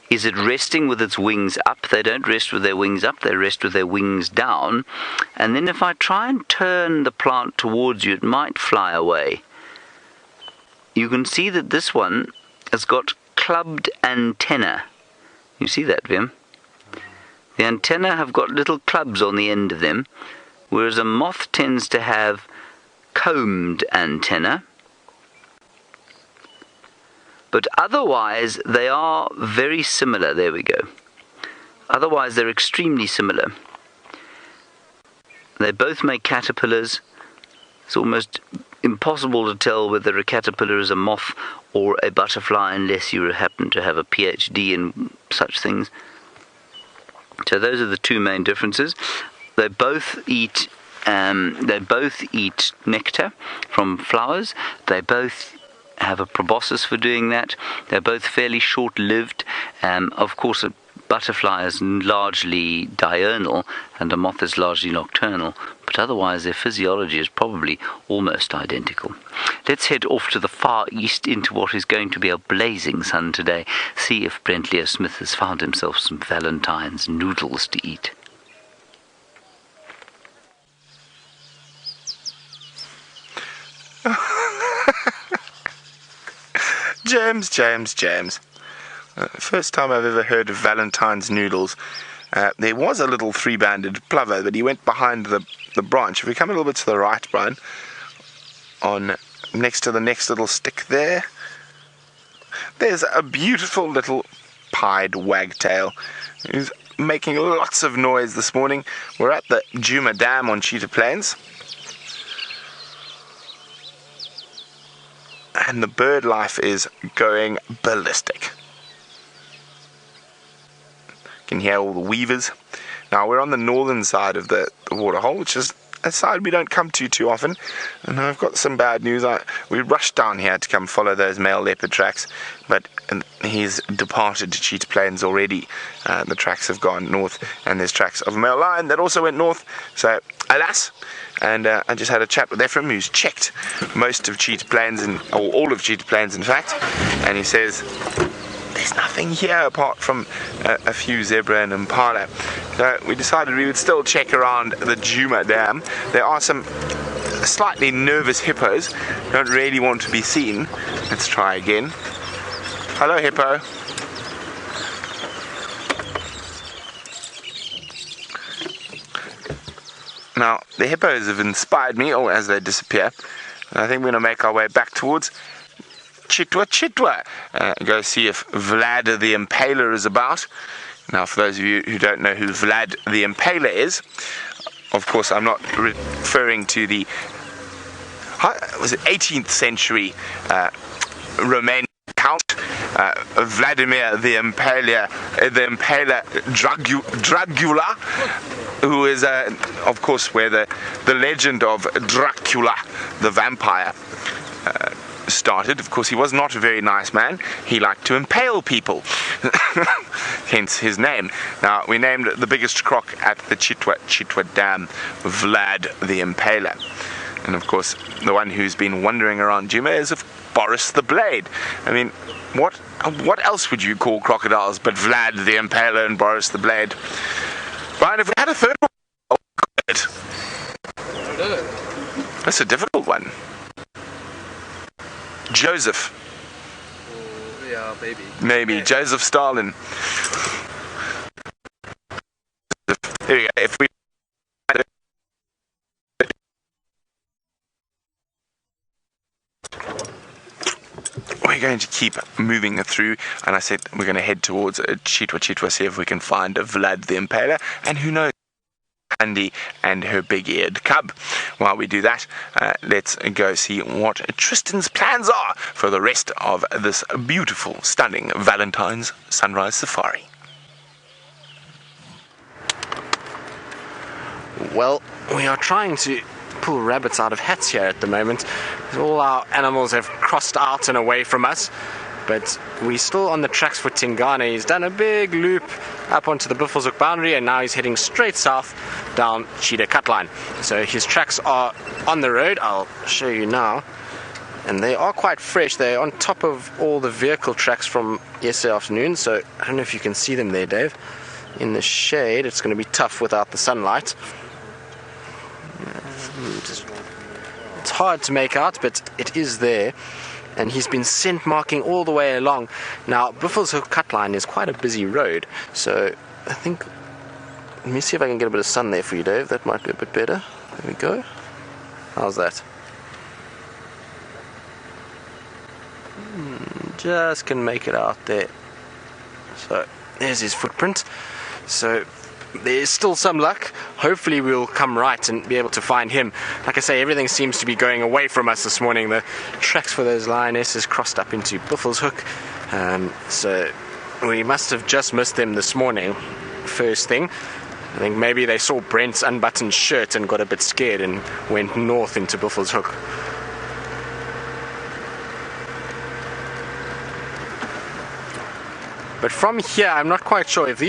is it resting with its wings up. They don't rest with their wings up, they rest with their wings down. And then if I try and turn the plant towards you, it might fly away. You can see that this one has got clubbed antennae. You see that, Vim? The antennae have got little clubs on the end of them, whereas a moth tends to have combed antennae. But otherwise, they are very similar. There we go. Otherwise, they're extremely similar. They both make caterpillars. It's almost impossible to tell whether a caterpillar is a moth or a butterfly unless you happen to have a PhD in such things. So those are the two main differences. They both eat nectar from flowers. They both have a proboscis for doing that. They're both fairly short-lived. Of course, a butterfly is largely diurnal and a moth is largely nocturnal, but otherwise their physiology is probably almost identical. Let's head off to the far east into what is going to be a blazing sun today. See if Brent Leo Smith has found himself some Valentine's noodles to eat. James. First time I've ever heard of Valentine's noodles. There was a little three-banded plover, but he went behind the branch. If we come a little bit to the right, Brian, on next to the next little stick there's a beautiful little pied wagtail who's making lots of noise this morning. We're at the Djuma Dam on Cheetah Plains. And the bird life is going ballistic. You can hear all the weavers. Now we're on the northern side of the waterhole, which is a side we don't come to too often. And I've got some bad news. We rushed down here to come follow those male leopard tracks, but he's departed to Cheetah Plains already. The tracks have gone north, and there's tracks of a male lion that also went north. So, alas. And I just had a chat with Ephraim, who's checked most of Cheetah Plains, or all of Cheetah Plains, in fact. And he says, there's nothing here apart from a few zebra and impala. So we decided we would still check around the Djuma Dam. There are some slightly nervous hippos who don't really want to be seen. Let's try again. Hello, hippo. Now, the hippos have inspired me, as they disappear. And I think we're going to make our way back towards Chitwa. Go see if Vlad the Impaler is about. Now, for those of you who don't know who Vlad the Impaler is, of course, I'm not referring to the 18th century Romanian count, Vladimir the Impaler Dracula, who is, of course, where the legend of Dracula, the vampire, started. Of course, he was not a very nice man. He liked to impale people, hence his name. Now, we named the biggest croc at the Chitwa Dam Vlad the Impaler. And, of course, the one who's been wandering around Djuma is of Boris the Blade. I mean, what What else would you call crocodiles but Vlad the Impaler and Boris the Blade? Brian, if we had a third one, that's a difficult one. Joseph. Yeah, maybe. Maybe. Joseph Stalin. There we go. If we we're going to keep moving through, and I said we're going to head towards Chitwa, see if we can find Vlad the Impaler, and who knows, Andy and her big-eared cub. While we do that, let's go see what Tristan's plans are for the rest of this beautiful, stunning Valentine's sunrise safari. Well, we are trying to pull rabbits out of hats here at the moment. All our animals have crossed out and away from us, but we're still on the tracks for Tingana. He's done a big loop up onto the Buffelshoek boundary, and now he's heading straight south down Cheetah Cutline. So his tracks are on the road. I'll show you now, and they are quite fresh. They're on top of all the vehicle tracks from yesterday afternoon, so I don't know if you can see them there, Dave. In the shade, it's going to be tough without the sunlight. It's hard to make out, but it is there, and he's been scent marking all the way along. Now, Buffelshoek Cutline is quite a busy road, so I think, let me see if I can get a bit of sun there for you, Dave. That might be a bit better. There we go. How's that? Just can make it out there. So there's his footprint. So there's still some luck. Hopefully we'll come right and be able to find him. Like I say, everything seems to be going away from us this morning. The tracks for those lionesses crossed up into Buffelshoek. So we must have just missed them this morning, first thing. I think maybe they saw Brent's unbuttoned shirt and got a bit scared and went north into Buffelshoek. But from here, I'm not quite sure if these